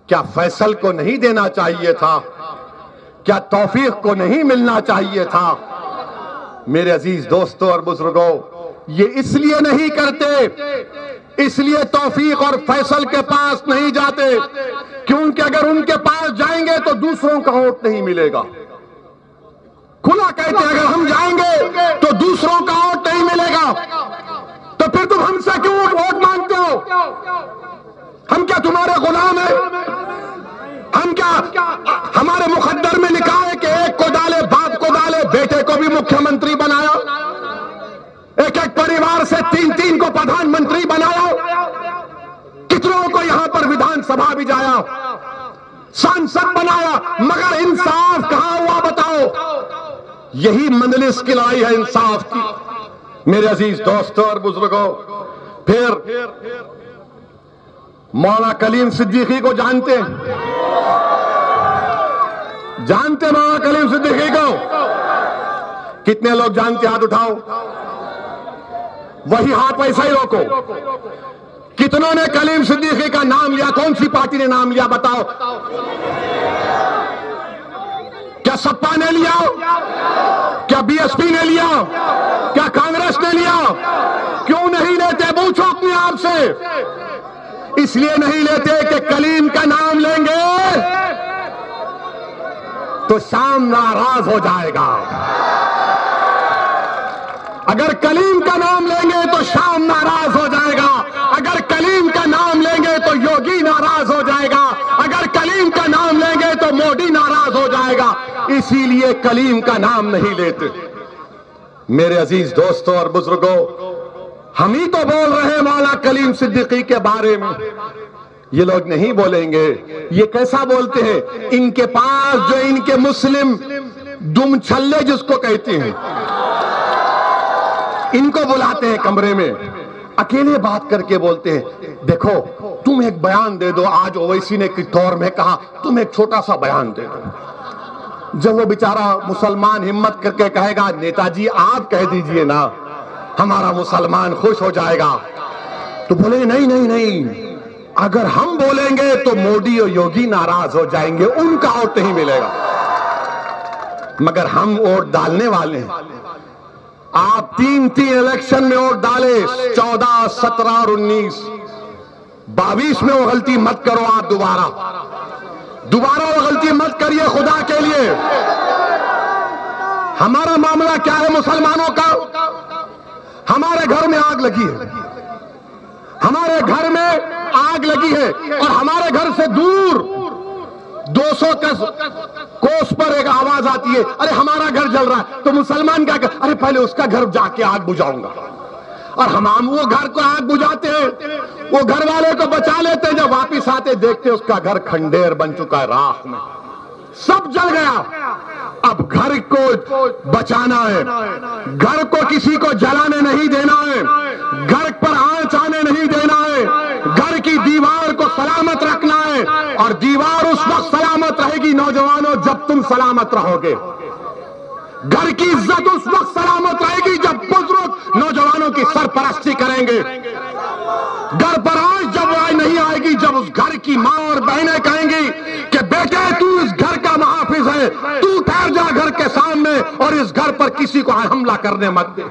क्या फैसल को नहीं देना चाहिए था? क्या तौफीक को नहीं मिलना चाहिए था? मेरे अजीज दोस्तों और बुजुर्गों, ये इसलिए नहीं करते, इसलिए तौफीक और फैसल के पास नहीं जाते क्योंकि अगर उनके पास जाएंगे तो दूसरों का वोट नहीं मिलेगा। खुला कहते हैं, अगर हम जाएंगे तो दूसरों का वोट नहीं मिलेगा, तो फिर तुम हमसे क्यों वोट मांगते हो? हम क्या तुम्हारे गुलाम हैं? हम क्या, हमारे मुकद्दर में लिखा है कि एक को डाले बाप को डाले, बेटे को भी मुख्यमंत्री बनाया, एक एक परिवार से 3-3 को प्रधानमंत्री बनाया, कितनों को यहां पर विधानसभा भी जाया, सांसद बनाया, मगर इंसाफ कहां हुआ बताओ? यही मंजलिस की लड़ाई है इंसाफ की। मेरे अजीज दोस्तों और बुजुर्गों, फिर मौला कलीम सिद्दीकी को जानते हैं? जानते मौला कलीम सिद्दीकी को? कितने लोग जानते? हाथ उठाओ। वही हाथ वैसा ही रोको। कितनों ने कलीम सिद्दीकी का नाम लिया? कौन सी पार्टी ने नाम लिया बताओ? क्या सपा ने लिया? क्या बीएसपी ने लिया? क्या कांग्रेस ने लिया? क्यों नहीं लेते? पूछो अपने आप से। इसलिए नहीं लेते कि कलीम का नाम लेंगे तो शाम नाराज हो जाएगा। अगर कलीम का नाम लेंगे तो शाम नाराज हो जाएगा, अगर कलीम का नाम लेंगे तो योगी नाराज हो जाएगा, अगर कलीम का नाम लेंगे तो मोदी नाराज हो जाएगा। इसीलिए कलीम का नाम नहीं लेते। मेरे अजीज दोस्तों और बुजुर्गों, हम ही तो बोल रहे हैं मौला कलीम सिद्दीकी के बारे में, ये लोग नहीं बोलेंगे। ये कैसा बोलते हैं? इनके पास जो इनके मुस्लिम दुम छल्ले जिसको कहते हैं, इनको बुलाते हैं कमरे में, अकेले बात करके बोलते हैं, देखो तुम एक बयान दे दो। आज ओवैसी ने कित्तौर में कहा, तुम एक छोटा सा बयान दे दो। जब वो बेचारा मुसलमान हिम्मत करके कहेगा नेताजी आप कह दीजिए ना, हमारा मुसलमान खुश हो जाएगा, तो बोले नहीं नहीं नहीं, अगर हम बोलेंगे तो मोदी और योगी नाराज हो जाएंगे, उनका वोट नहीं मिलेगा। मगर हम वोट डालने वाले हैं। आप 3 इलेक्शन में वोट डाले, 14, 17 और 19, 22 में वो गलती मत करो। आप दोबारा वो गलती मत करिए, खुदा के लिए। हमारा मामला क्या है मुसलमानों का? हमारे घर में आग लगी है, हमारे घर में आग लगी है, और हमारे घर से दूर 200 कोस पर एक आवाज आती है, अरे हमारा घर जल रहा है। तो मुसलमान क्या कर, अरे पहले उसका घर जाके आग बुझाऊंगा। और हम वो घर को आग बुझाते हैं, वो घर वाले को बचा लेते हैं, जब वापिस आते देखते उसका घर खंडेर बन चुका है, राख में सब जल गया। अब घर को बचाना है, घर को किसी को जलाने नहीं देना है, घर पर आंच आने नहीं देना है, घर की दीवार को सलामत रखना है। और दीवार उस वक्त सलामत रहेगी नौजवानों जब तुम सलामत रहोगे। घर की इज्जत उस वक्त सलामत रहेगी जब बुजुर्ग नौजवानों की सरपरस्ती करेंगे। घर पर आज जब आय नहीं आएगी जब उस घर की मां और बहनें कहेंगी कि बेटे तू इस घर का मुहाफिज है, तू ठहर जा घर के सामने और इस घर पर किसी को हमला करने मत दे।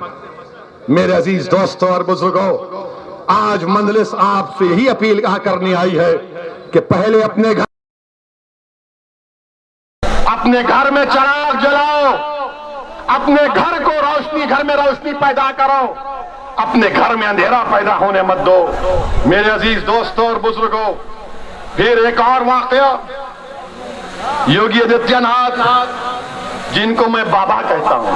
मेरे अजीज दोस्तों और बुजुर्गों, आज मंजलिस आपसे यही अपील करनी आई है कि पहले अपने घर में चिराग जलाओ, अपने घर को रोशनी, घर में रोशनी पैदा करो, अपने घर में अंधेरा पैदा होने मत दो। मेरे अजीज दोस्तों और बुजुर्गों, फिर एक और वाकया, योगी आदित्यनाथ जिनको मैं बाबा कहता हूं,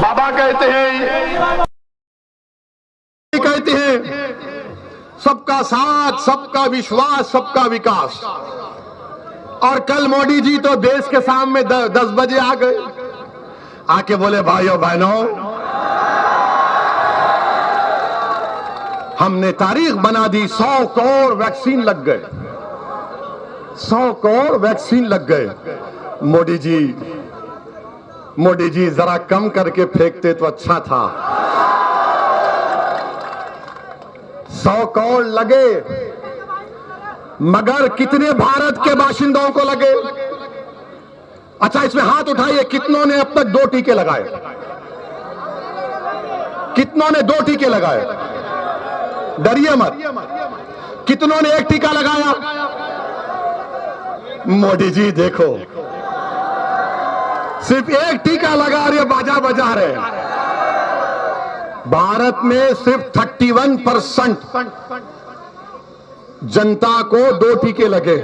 बाबा कहते हैं सबका साथ, सबका विश्वास, सबका विकास। और कल मोदी जी तो देश के सामने 10 बजे आ गए, आके बोले भाइयों बहनों, हमने तारीख बना दी, 100 करोड़ वैक्सीन लग गए, 100 करोड़ वैक्सीन लग गए। मोदी जी जरा कम करके फेंकते तो अच्छा था। 100 करोड़ लगे, मगर कितने भारत के बाशिंदों को लगे? अच्छा, इसमें हाथ उठाइए, कितनों ने अब तक 2 टीके लगाए? कितनों ने 2 टीके लगाए? डरिए मत। कितनों ने 1 टीका लगाया? मोदी जी देखो, सिर्फ 1 टीका लगा रहे, बाजा बजा रहे। भारत में सिर्फ 31% जनता को 2 टीके लगे।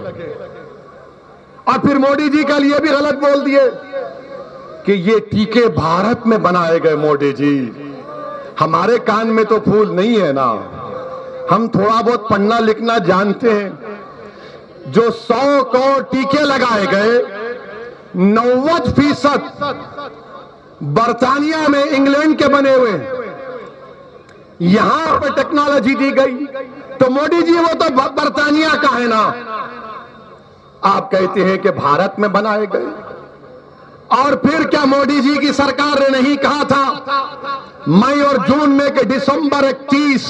और फिर मोदी जी कल ये भी गलत बोल दिए कि ये टीके भारत में बनाए गए। मोदी जी, हमारे कान में तो फूल नहीं है ना, हम थोड़ा बहुत पढ़ना लिखना जानते हैं। जो 100 करोड़ टीके लगाए गए, 90% बर्तानिया में, इंग्लैंड के बने हुए, यहां पर टेक्नोलॉजी दी गई। तो मोदी जी वो तो बर्तानिया का है ना, आप कहते हैं कि भारत में बनाए गए। और फिर क्या मोदी जी की सरकार ने नहीं कहा था मई और जून में कि दिसंबर 31,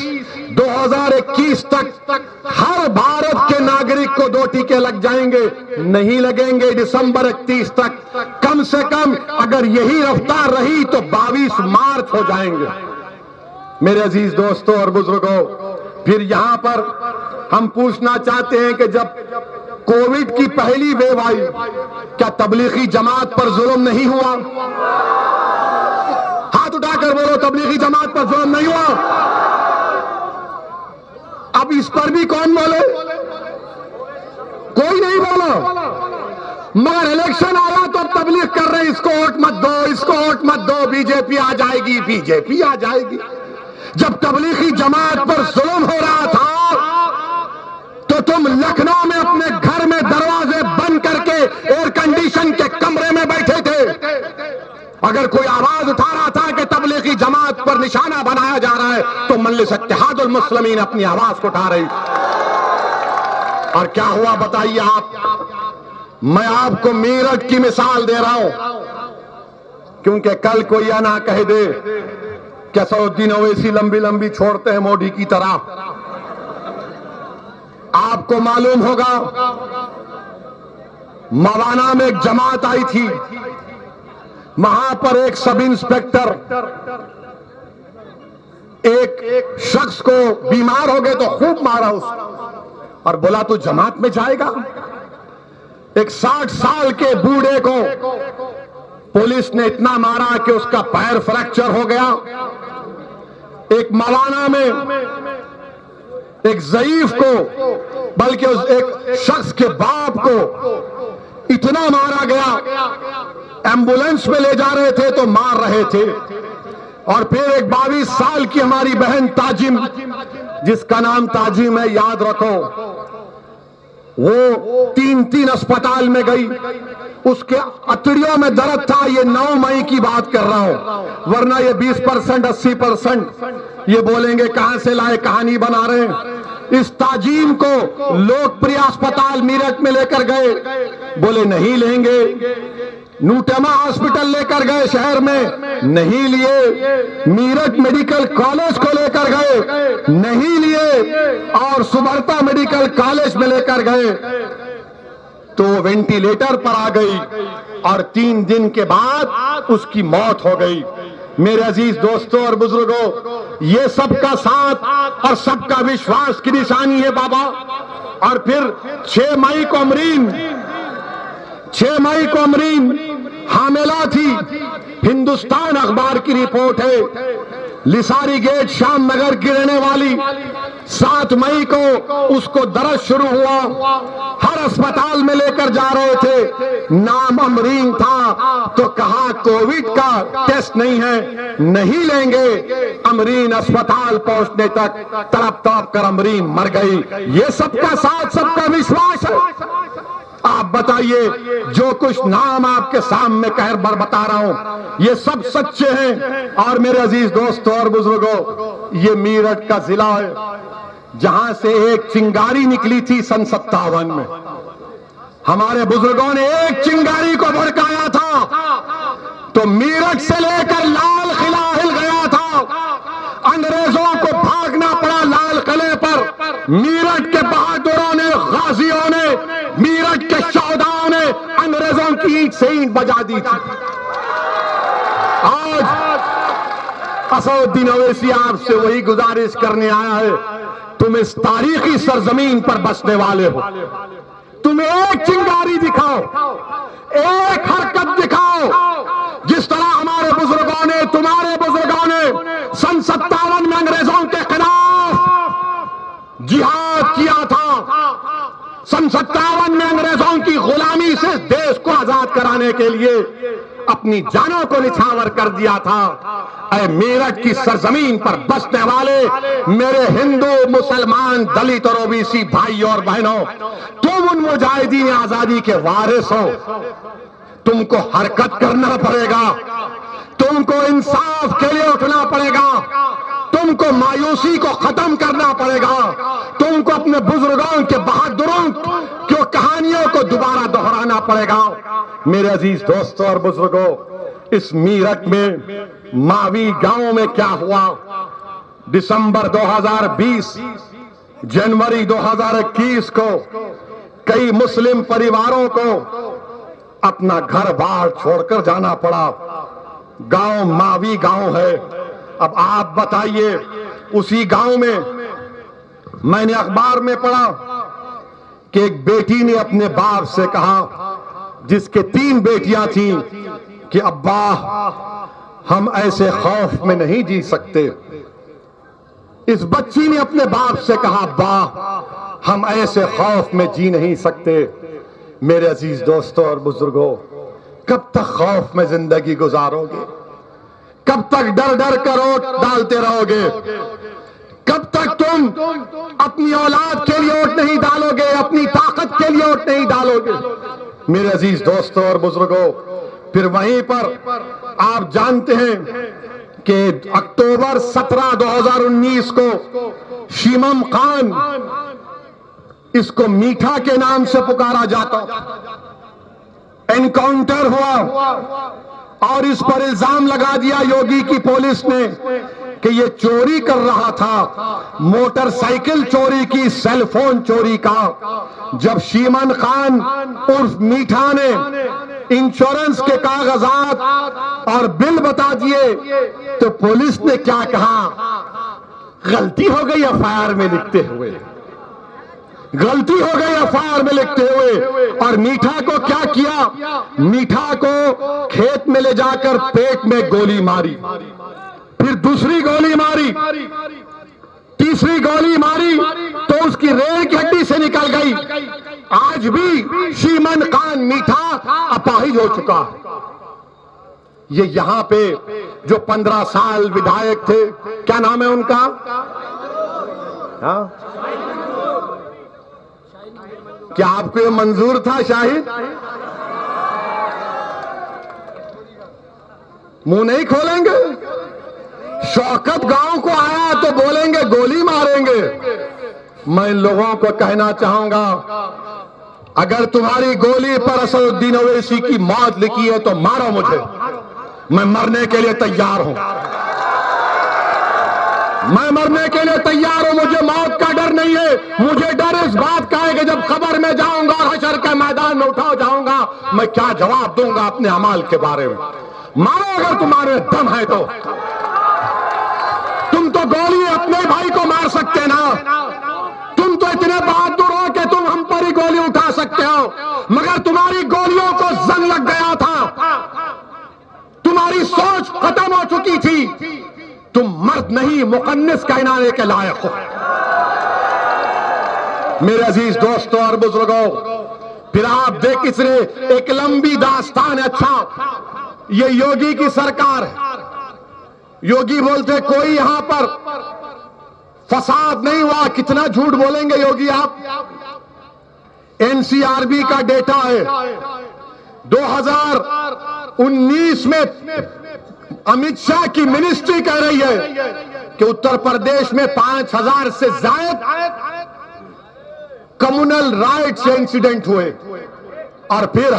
2021 तक हर भारत के नागरिक को 2 टीके लग जाएंगे? नहीं लगेंगे दिसंबर 31 तक। कम से कम अगर यही रफ्तार रही तो 22 मार्च हो जाएंगे। मेरे अजीज दोस्तों और बुजुर्गों, फिर यहां पर हम पूछना चाहते हैं कि जब कोविड की पहली वेव आई, क्या तबलीगी जमात पर जुल्म नहीं हुआ? हाथ उठाकर बोलो, तबलीगी जमात पर जुल्म नहीं हुआ? अब इस पर भी कौन बोले? कोई नहीं बोला। मगर इलेक्शन आया तो अब तबलीग कर रहे, इसको वोट मत दो, इसको वोट मत दो, बीजेपी आ जाएगी, बीजेपी आ जाएगी। जब तबलीगी जमात पर जुल्म हो रहा था तो तुम लखनऊ में अपने घर में दरवाजे बंद करके एयर कंडीशन के कमरे में बैठे थे। अगर कोई आवाज उठा रहा था कि तबलीगी जमात पर निशाना बनाया जा रहा है तो मजलिस इत्तेहादुल मुस्लिमीन अपनी आवाज को उठा रही। और क्या हुआ बताइए आप। मैं आपको मेरठ की मिसाल दे रहा हूं, क्योंकि कल कोई यह ना कह दे कि असदुद्दीन ओवैसी लंबी लंबी छोड़ते हैं मोदी की तरह। आपको मालूम होगा, मवाना में एक जमात आई थी, वहां पर एक सब इंस्पेक्टर एक शख्स को बीमार हो गए तो खूब मारा उसको और बोला तू जमात में जाएगा। एक 60 साल के बूढ़े को पुलिस ने इतना मारा कि उसका पैर फ्रैक्चर हो गया। एक मवाना में एक ज़ईफ को, बल्कि उस एक शख्स के बाप को इतना मारा गया, एम्बुलेंस में ले जा रहे थे तो मार रहे थे। और फिर एक 22 साल की हमारी बहन ताजिम, जिसका नाम ताजिम है, याद रखो, वो 3 अस्पताल में गई। उसके अतड़ियों में दर्द था। ये 9 मई की बात कर रहा हूं, वरना ये 20% 80% ये बोलेंगे कहां से लाए, कहानी बना रहे हैं। इस ताजीम को लोकप्रिय अस्पताल मेरठ में लेकर गए, बोले नहीं लेंगे। न्यूटेमा हॉस्पिटल लेकर गए शहर में, नहीं लिए। मेरठ मेडिकल कॉलेज को लेकर गए, नहीं लिए। और सुबर्ता मेडिकल कॉलेज में लेकर गए तो वेंटिलेटर पर आ गई और 3 दिन के बाद उसकी मौत हो गई। मेरे अजीज दोस्तों और बुजुर्गों, ये सबका साथ और सबका विश्वास की निशानी है बाबा। और फिर 6 मई को अमरीन हामिला थी। हिंदुस्तान अखबार की रिपोर्ट है, लिसारी गेट शाम नगर की रहने वाली। 7 मई को उसको दर्द शुरू हुआ, हर अस्पताल में लेकर जा रहे थे। नाम अमरीन था तो कहा कोविड का टेस्ट नहीं है, नहीं लेंगे। अमरीन अस्पताल पहुंचने तक तड़प तड़प कर अमरीन मर गई। ये सबका साथ, सबका विश्वास है। आप बताइए, जो कुछ नाम आपके सामने कहर बता रहा हूं, ये सब सच्चे हैं। और मेरे अजीज दोस्तों और बुजुर्गों, ये मेरठ का जिला है जहां से एक चिंगारी निकली थी सन 57 में। हमारे बुजुर्गों ने एक चिंगारी को भड़काया था तो मेरठ से लेकर लाल किला हिल गया था। अंग्रेजों को भागना पड़ा लाल किले पर। मेरठ के बहादुरों ने, गाजियों ने, मेरठ के शौहदाओं ने अंग्रेजों की ईंट से ईंट बजा दी थी। आज असदुद्दीन ओवैसी आपसे वही गुजारिश करने आया है, तुम इस तारीखी सरजमीन पर बसने वाले हो, तुम एक चिंगारी दिखाओ, एक हरकत दिखाओ, जिस तरह हमारे बुजुर्गों ने, तुम्हारे बुजुर्गों ने सन 57 में अंग्रेजों के खिलाफ जिहाद किया था। सन 57 में अंग्रेजों की गुलामी से देश को आजाद कराने के लिए अपनी जानों को निछावर कर दिया था। ऐ मेरठ की सरजमीन पर बसने वाले मेरे हिंदू, मुसलमान, दलित और ओबीसी भाई और बहनों, तुम उन मुजाहिदीन आजादी के वारिस हो। तुमको हरकत करना पड़ेगा, तुमको इंसाफ के लिए उठना पड़ेगा, तुमको मायूसी को खत्म करना पड़ेगा, तुमको अपने बुजुर्गों के, बहादुरों की कहानियों को दोबारा दोहराना पड़ेगा। मेरे अजीज दोस्तों और बुजुर्गों, इस मेरठ में मावी गांव में क्या हुआ, दिसंबर 2020, जनवरी 2021 को कई मुस्लिम परिवारों को अपना घर बार छोड़कर जाना पड़ा। गांव मावी गांव है। अब आप बताइए, उसी गांव में मैंने अखबार में पढ़ा कि एक बेटी ने अपने बाप से कहा, जिसके 3 बेटियां थीं, कि अब्बा हम ऐसे खौफ में नहीं जी सकते। इस बच्ची ने अपने बाप से कहा, अब्बा हम ऐसे खौफ में जी नहीं सकते। मेरे अजीज दोस्तों और बुजुर्गों, कब तक खौफ में जिंदगी गुजारोगे? कब तक डर डर कर वोट डालते रहोगे? कब तक तुम अपनी औलाद के लिए वोट नहीं डालोगे, अपनी ताकत के लिए वोट नहीं डालोगे? मेरे अजीज दोस्तों और बुजुर्गों, फिर वहीं पर आप जानते हैं कि अक्टूबर 17, 2019 को शिमम खान इसको मीठा के नाम से पुकारा जाता। एनकाउंटर हुआ और इस पर इल्जाम लगा दिया योगी की पुलिस ने कि ये चोरी कर रहा था, मोटरसाइकिल चोरी की, सेल फोन चोरी का। जब शीमन खान उर्फ मीठा ने इंश्योरेंस के कागजात और बिल बता दिए तो पुलिस ने क्या कहा, गलती हो गई एफआईआर में लिखते हुए, गलती हो गई एफआईआर में लिखते हुए। और मीठा को क्या किया, मीठा को खेत में ले जाकर पेट में गोली मारी, फिर दूसरी गोली मारी, तीसरी गोली मारी तो उसकी रेल की हड्डी से निकल गई। आज भी शीमन खान मीठा अपाहिज हो चुका है। ये यहां पे जो 15 साल विधायक थे, क्या नाम है उनका? हाँ? क्या आपको ये मंजूर था शाहिद? मुंह नहीं खोलेंगे? शौकत गांव को आया तो बोलेंगे गोली मारेंगे। मैं इन लोगों को कहना चाहूंगा, अगर तुम्हारी गोली पर असदुद्दीन ओवैसी की मौत लिखी है तो मारो मुझे, मैं मरने के लिए तैयार हूं। मैं मरने के लिए तैयार हूं, मुझे मौत का डर नहीं है। मुझे डर इस बात का है कि जब कब्र में जाऊंगा और हशर के मैदान में उठा जाऊंगा, मैं क्या जवाब दूंगा अपने अमाल के बारे में। मारो अगर तुम्हारे दम है तो। तुम तो गोली अपने भाई को मार सकते ना, तुम तो इतने बहादुर हो कि तुम हम पर ही गोली उठा सकते हो, मगर तुम्हारी गोलियों को जंग लग गया था, तुम्हारी सोच खत्म हो चुकी थी, तुम मर्द नहीं मुकन्निस कहलाने के लायक हो। मेरे अजीज दोस्तों और बुजुर्गों, फिर आप देख इसने एक लंबी दास्तान। अच्छा, ये योगी की सरकार है। योगी बोलते कोई यहां पर फसाद नहीं हुआ। कितना झूठ बोलेंगे योगी आप? एनसीआरबी का डेटा है 2019 में अमित शाह की मिनिस्ट्री कह रही है कि उत्तर प्रदेश में 5000 से ज्यादा कम्युनल राइट्स इंसिडेंट हुए। और फिर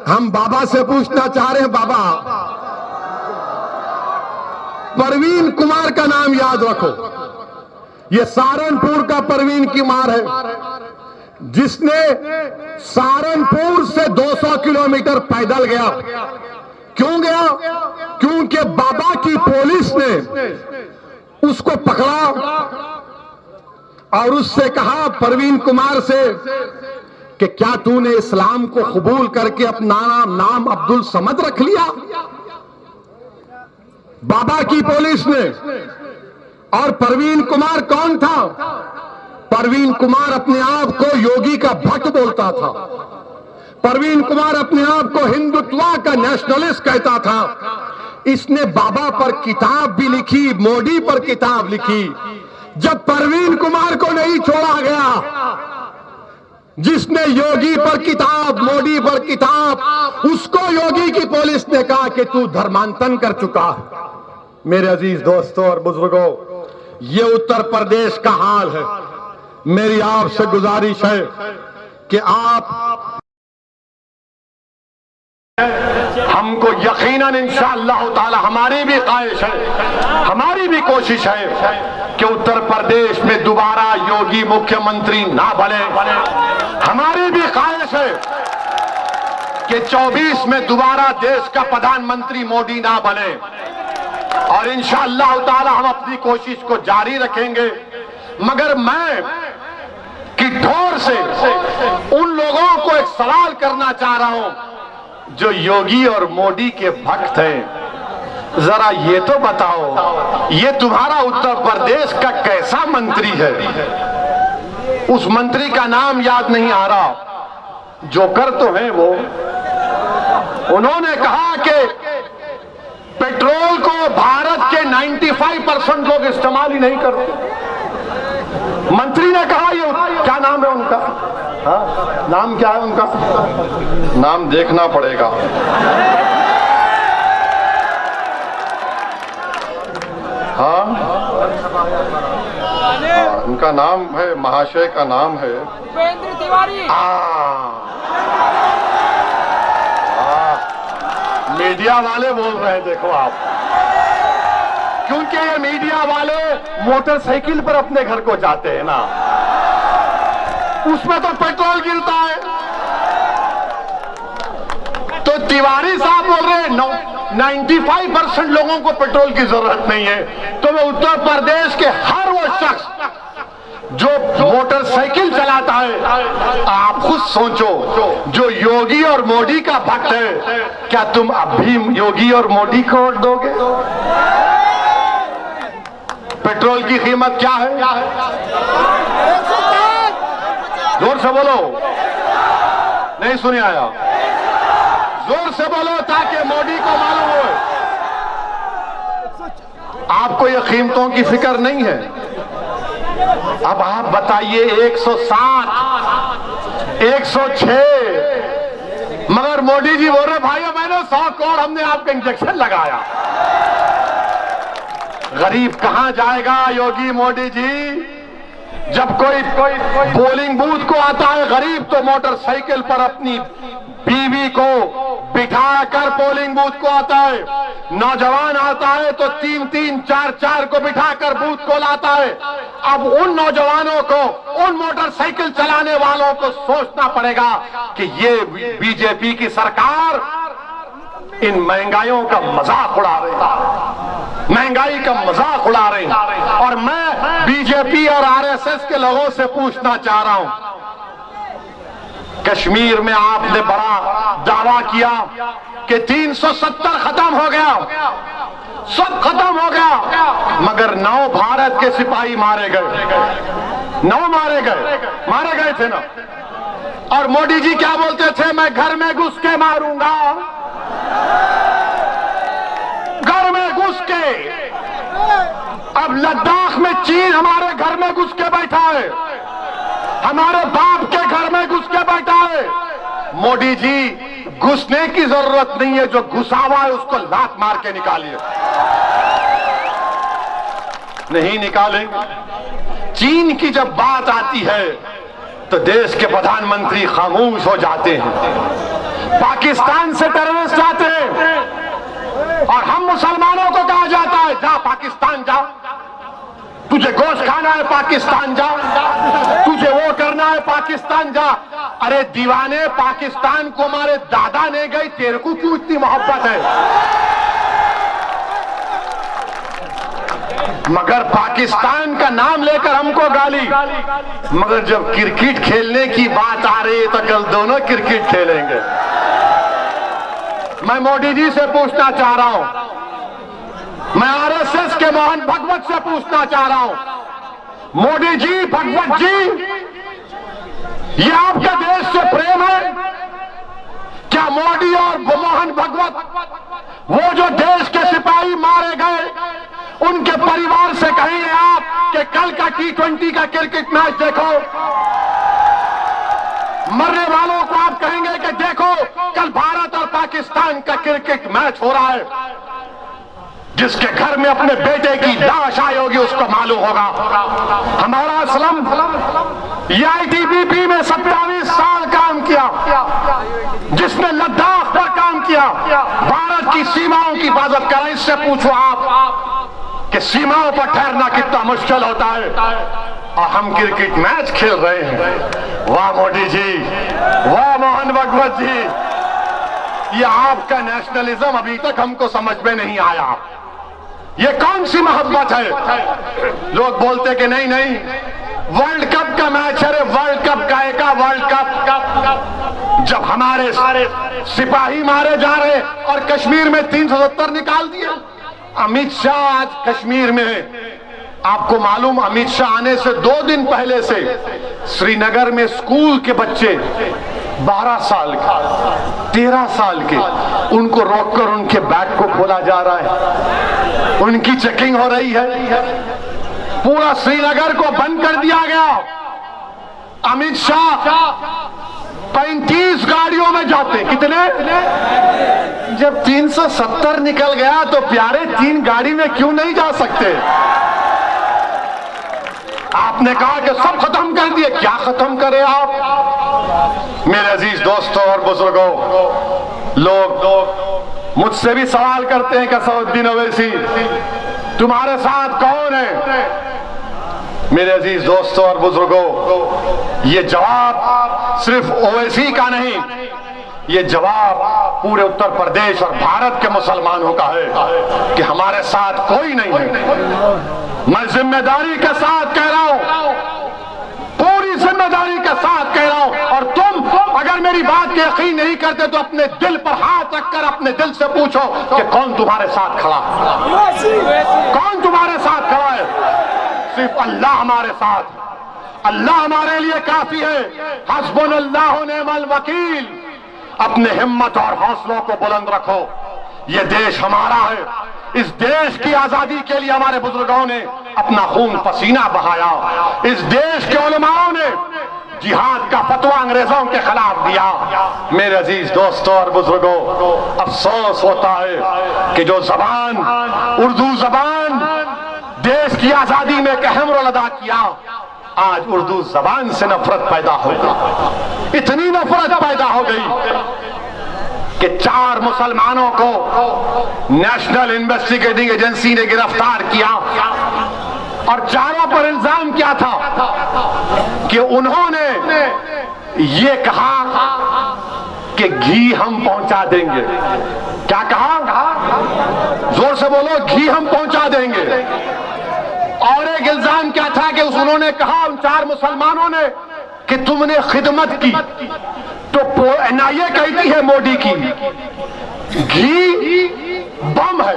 हम बाबा से पूछना चाह रहे हैं, बाबा परवीन कुमार का नाम याद रखो। ये सहारनपुर का परवीन कुमार है, जिसने सहारनपुर से 200 किलोमीटर पैदल गया। क्यों गया? क्योंकि बाबा की पुलिस ने उसको पकड़ा और उससे कहा, परवीन कुमार से, कि क्या तूने इस्लाम को कबूल करके अपना नाम अब्दुल समद रख लिया? बाबा की पुलिस ने। और परवीन कुमार कौन था? परवीन कुमार अपने आप को योगी का भक्त बोलता था। परवीन कुमार अपने आप को हिंदुत्व का नेशनलिस्ट कहता था। इसने बाबा पर किताब भी लिखी, मोदी पर किताब लिखी। जब परवीन कुमार को नहीं छोड़ा गया, जिसने योगी पर किताब, मोदी पर किताब, उसको योगी की पुलिस ने कहा कि तू धर्मांतरण कर चुका। मेरे अजीज दोस्तों और बुजुर्गों, ये उत्तर प्रदेश का हाल है। मेरी आपसे गुजारिश है कि आप, हमको यकीनन इंशाअल्लाह ताला, हमारी भी ख्वाहिश है, हमारी भी कोशिश है कि उत्तर प्रदेश में दोबारा योगी मुख्यमंत्री ना बने। हमारी भी ख्वाहिश है कि 24 में दोबारा देश का प्रधानमंत्री मोदी ना बने। और इंशाअल्लाह ताला हम अपनी कोशिश को जारी रखेंगे। मगर मैं किठौर से उन लोगों को एक सवाल करना चाह रहा हूं जो योगी और मोदी के भक्त हैं। जरा ये तो बताओ, ये तुम्हारा उत्तर प्रदेश का कैसा मंत्री है? उस मंत्री का नाम याद नहीं आ रहा, जोकर तो है वो। उन्होंने कहा कि पेट्रोल को भारत के 95% लोग इस्तेमाल ही नहीं करते। मंत्री ने कहा, ये क्या नाम है उनका? हाँ, नाम क्या है उनका? नाम देखना पड़ेगा। हाँ, उनका नाम है, महाशय का नाम है उपेंद्र तिवारी। मीडिया वाले बोल रहे हैं, देखो आप, क्योंकि ये मीडिया वाले मोटरसाइकिल पर अपने घर को जाते हैं ना, उसमें तो पेट्रोल गिरता है। तो तिवारी साहब बोल रहे हैं 95% लोगों को पेट्रोल की जरूरत नहीं है। तो मैं उत्तर प्रदेश के हर वो शख्स जो मोटरसाइकिल चलाता है, आप खुद सोचो, जो योगी और मोदी का भक्त है, क्या तुम अब भी योगी और मोदी को वोट दोगे? पेट्रोल की कीमत क्या है? जोर से बोलो, नहीं सुने आया, जोर से बोलो ताकि मोदी को मालूम हो। आपको ये कीमतों की फिक्र नहीं है। अब आप बताइए 160, 106, मगर मोदी जी बोल रहे भाइयों मैंने 100 करोड़ हमने आपका इंजेक्शन लगाया। गरीब कहां जाएगा योगी मोदी जी? जब कोई पोलिंग बूथ को आता है गरीब, तो मोटरसाइकिल पर अपनी बीवी को बिठाकर पोलिंग बूथ को आता है। नौजवान आता है तो 3-3, 4-4 को बिठाकर बूथ को लाता है। अब उन नौजवानों को, उन मोटरसाइकिल चलाने वालों को सोचना पड़ेगा कि ये बीजेपी की सरकार इन महंगाइयों का मजाक उड़ा रही है, महंगाई का मजाक उड़ा रही है। और मैं बीजेपी और आरएसएस के लोगों से पूछना चाह रहा हूं, कश्मीर में आपने बड़ा दावा किया कि 370 खत्म हो गया, सब खत्म हो गया, मगर 9 भारत के सिपाही मारे गए, 9 मारे गए थे ना। और मोदी जी क्या बोलते थे? मैं घर में घुस के मारूंगा, घर में घुस के। अब लद्दाख में चीन हमारे घर में घुस के बैठा है, हमारे बाप के घर में घुस के बैठा है। मोदी जी घुसने की जरूरत नहीं है, जो घुसा हुआ है उसको लात मार के निकालिए। नहीं निकालेंगे। चीन की जब बात आती है तो देश के प्रधानमंत्री खामोश हो जाते हैं। पाकिस्तान से टेररिस्ट आते हैं और हम मुसलमानों को कहा जाता है जा पाकिस्तान जा, तुझे गोश्त खाना है पाकिस्तान जा, तुझे वो करना है पाकिस्तान जा। अरे दीवाने, पाकिस्तान को हमारे दादा ने गई, तेरे को क्यों इतनी मोहब्बत है? मगर पाकिस्तान का नाम लेकर हमको गाली, मगर जब क्रिकेट खेलने की बात आ रही है तो कल दोनों क्रिकेट खेलेंगे। मैं मोदी जी से पूछना चाह रहा हूं, मैं आरएसएस के मोहन भगवत से पूछना चाह रहा हूं, मोदी जी, भगवत जी, ये आपका देश से प्रेम है क्या? मोदी और मोहन भगवत, वो जो देश के सिपाही मारे गए, उनके परिवार से कहेंगे आप कि कल का T20 का क्रिकेट मैच देखो। मरने वालों को आप कहेंगे कि देखो कल भारत और पाकिस्तान का क्रिकेट मैच हो रहा है। जिसके घर में अपने बेटे की लाश आई होगी उसको मालूम होगा। हमारा असलम आईटीबीपी में 27 साल काम किया, जिसने लद्दाख पर काम किया, भारत की सीमाओं की हिफाजत करा। इससे पूछो आप कि सीमाओं पर ठहरना कितना मुश्किल होता है, और हम क्रिकेट मैच खेल रहे हैं। वाह मोदी जी, वाह मोहन भगवत जी, ये आपका नेशनलिज्म अभी तक हमको समझ में नहीं आया। ये कौन सी मोहब्बत है? लोग बोलते कि नहीं नहीं वर्ल्ड कप का मैच है, वर्ल्ड कप का वर्ल्ड कप। जब हमारे सारे सिपाही मारे जा रहे और कश्मीर में 370 निकाल दिया। अमित शाह आज कश्मीर में, आपको मालूम, अमित शाह आने से 2 दिन पहले से श्रीनगर में स्कूल के बच्चे 12 साल के, 13 साल के, उनको रोककर उनके बैग को खोला जा रहा है, उनकी चेकिंग हो रही है। पूरा श्रीनगर को बंद कर दिया गया। अमित शाह 35 गाड़ियों में जाते, कितने? जब 370 निकल गया तो प्यारे 3 गाड़ी में क्यों नहीं जा सकते? आपने कहा कि सब खत्म कर दिए, क्या खत्म करें आप? मेरे अजीज दोस्तों और बुजुर्गों, लोग मुझसे भी सवाल करते हैं कि असदुद्दीन ओवैसी तुम्हारे साथ कौन है? मेरे अजीज दोस्तों और बुजुर्गों, ये जवाब सिर्फ ओवैसी का नहीं, ये जवाब पूरे उत्तर प्रदेश और भारत के मुसलमानों का है कि हमारे साथ कोई नहीं है। मैं जिम्मेदारी के साथ कह रहा हूं, पूरी जिम्मेदारी के साथ कह रहा हूं। और तुम अगर मेरी बात के यकीन नहीं करते तो अपने दिल पर हाथ रखकर अपने दिल से पूछो कि कौन तुम्हारे साथ खड़ा है, कौन तुम्हारे साथ खड़ा है? सिर्फ अल्लाह हमारे साथ, अल्लाह हमारे लिए काफी है। हस्बुनल्लाहु निअमल वकील। अपने हिम्मत और हौसलों को बुलंद रखो। ये देश हमारा है, इस देश की आजादी के लिए हमारे बुजुर्गों ने अपना खून पसीना बहाया। इस देश के उलमाओं ने जिहाद का फतवा अंग्रेजों के खिलाफ दिया। मेरे अजीज दोस्तों और बुजुर्गों, अफसोस होता है कि जो जबान, उर्दू जबान देश की आजादी में एक अहम रोल अदा किया, आज उर्दू जबान से नफरत पैदा हो गई। इतनी नफरत पैदा हो गई कि 4 मुसलमानों को नेशनल इन्वेस्टिगेटिंग एजेंसी ने गिरफ्तार किया और चारों पर इल्जाम क्या था कि उन्होंने ये कहा कि घी हम पहुंचा देंगे। क्या कहा? जोर से बोलो, घी हम पहुंचा देंगे। और एक इल्जाम क्या था कि उन्होंने कहा, उन 4 मुसलमानों ने, कि तुमने खिदमत की। तो NIA कहती है मोदी की, घी बम है,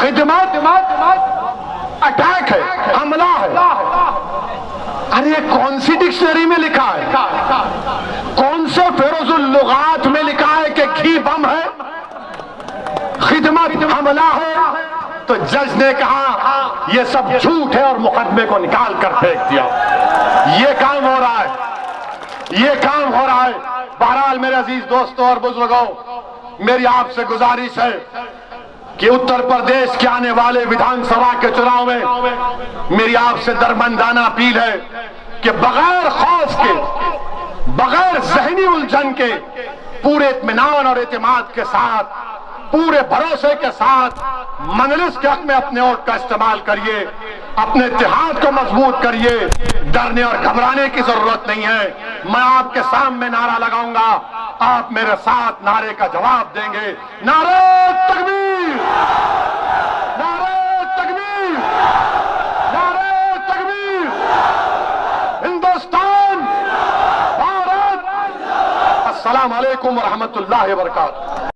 खिदमत अटैक है, हमला है। अरे कौन सी डिक्शनरी में लिखा है, कौन से फेरोजुल लुगात में लिखा है कि घी बम है, खिदमत हमला है? तो जज ने कहा यह सब झूठ है और मुकदमे को निकाल कर फेंक दिया। ये काम हो रहा है, ये काम हो रहा है। बहरहाल मेरे अजीज दोस्तों और बुजुर्गों, मेरी आपसे गुजारिश है कि उत्तर प्रदेश के आने वाले विधानसभा के चुनाव में मेरी आपसे दरमंदाना अपील है कि बगैर खौफ के, बगैर जहनी उलझन के, पूरे इत्मीनान और एतमाद के साथ, पूरे भरोसे के साथ मजलिस के हक में अपने वोट का इस्तेमाल करिए। अपने इत्तेहाद को मजबूत करिए। डरने और घबराने की जरूरत नहीं है। मैं आपके सामने नारा लगाऊंगा, आप मेरे साथ नारे का जवाब देंगे। नारे तकबीर, नारे तकबीर, नारे तकबीर। हिंदुस्तान, भारत। अस्सलाम वालेकुम व रहमतुल्लाहि व बरकातहू।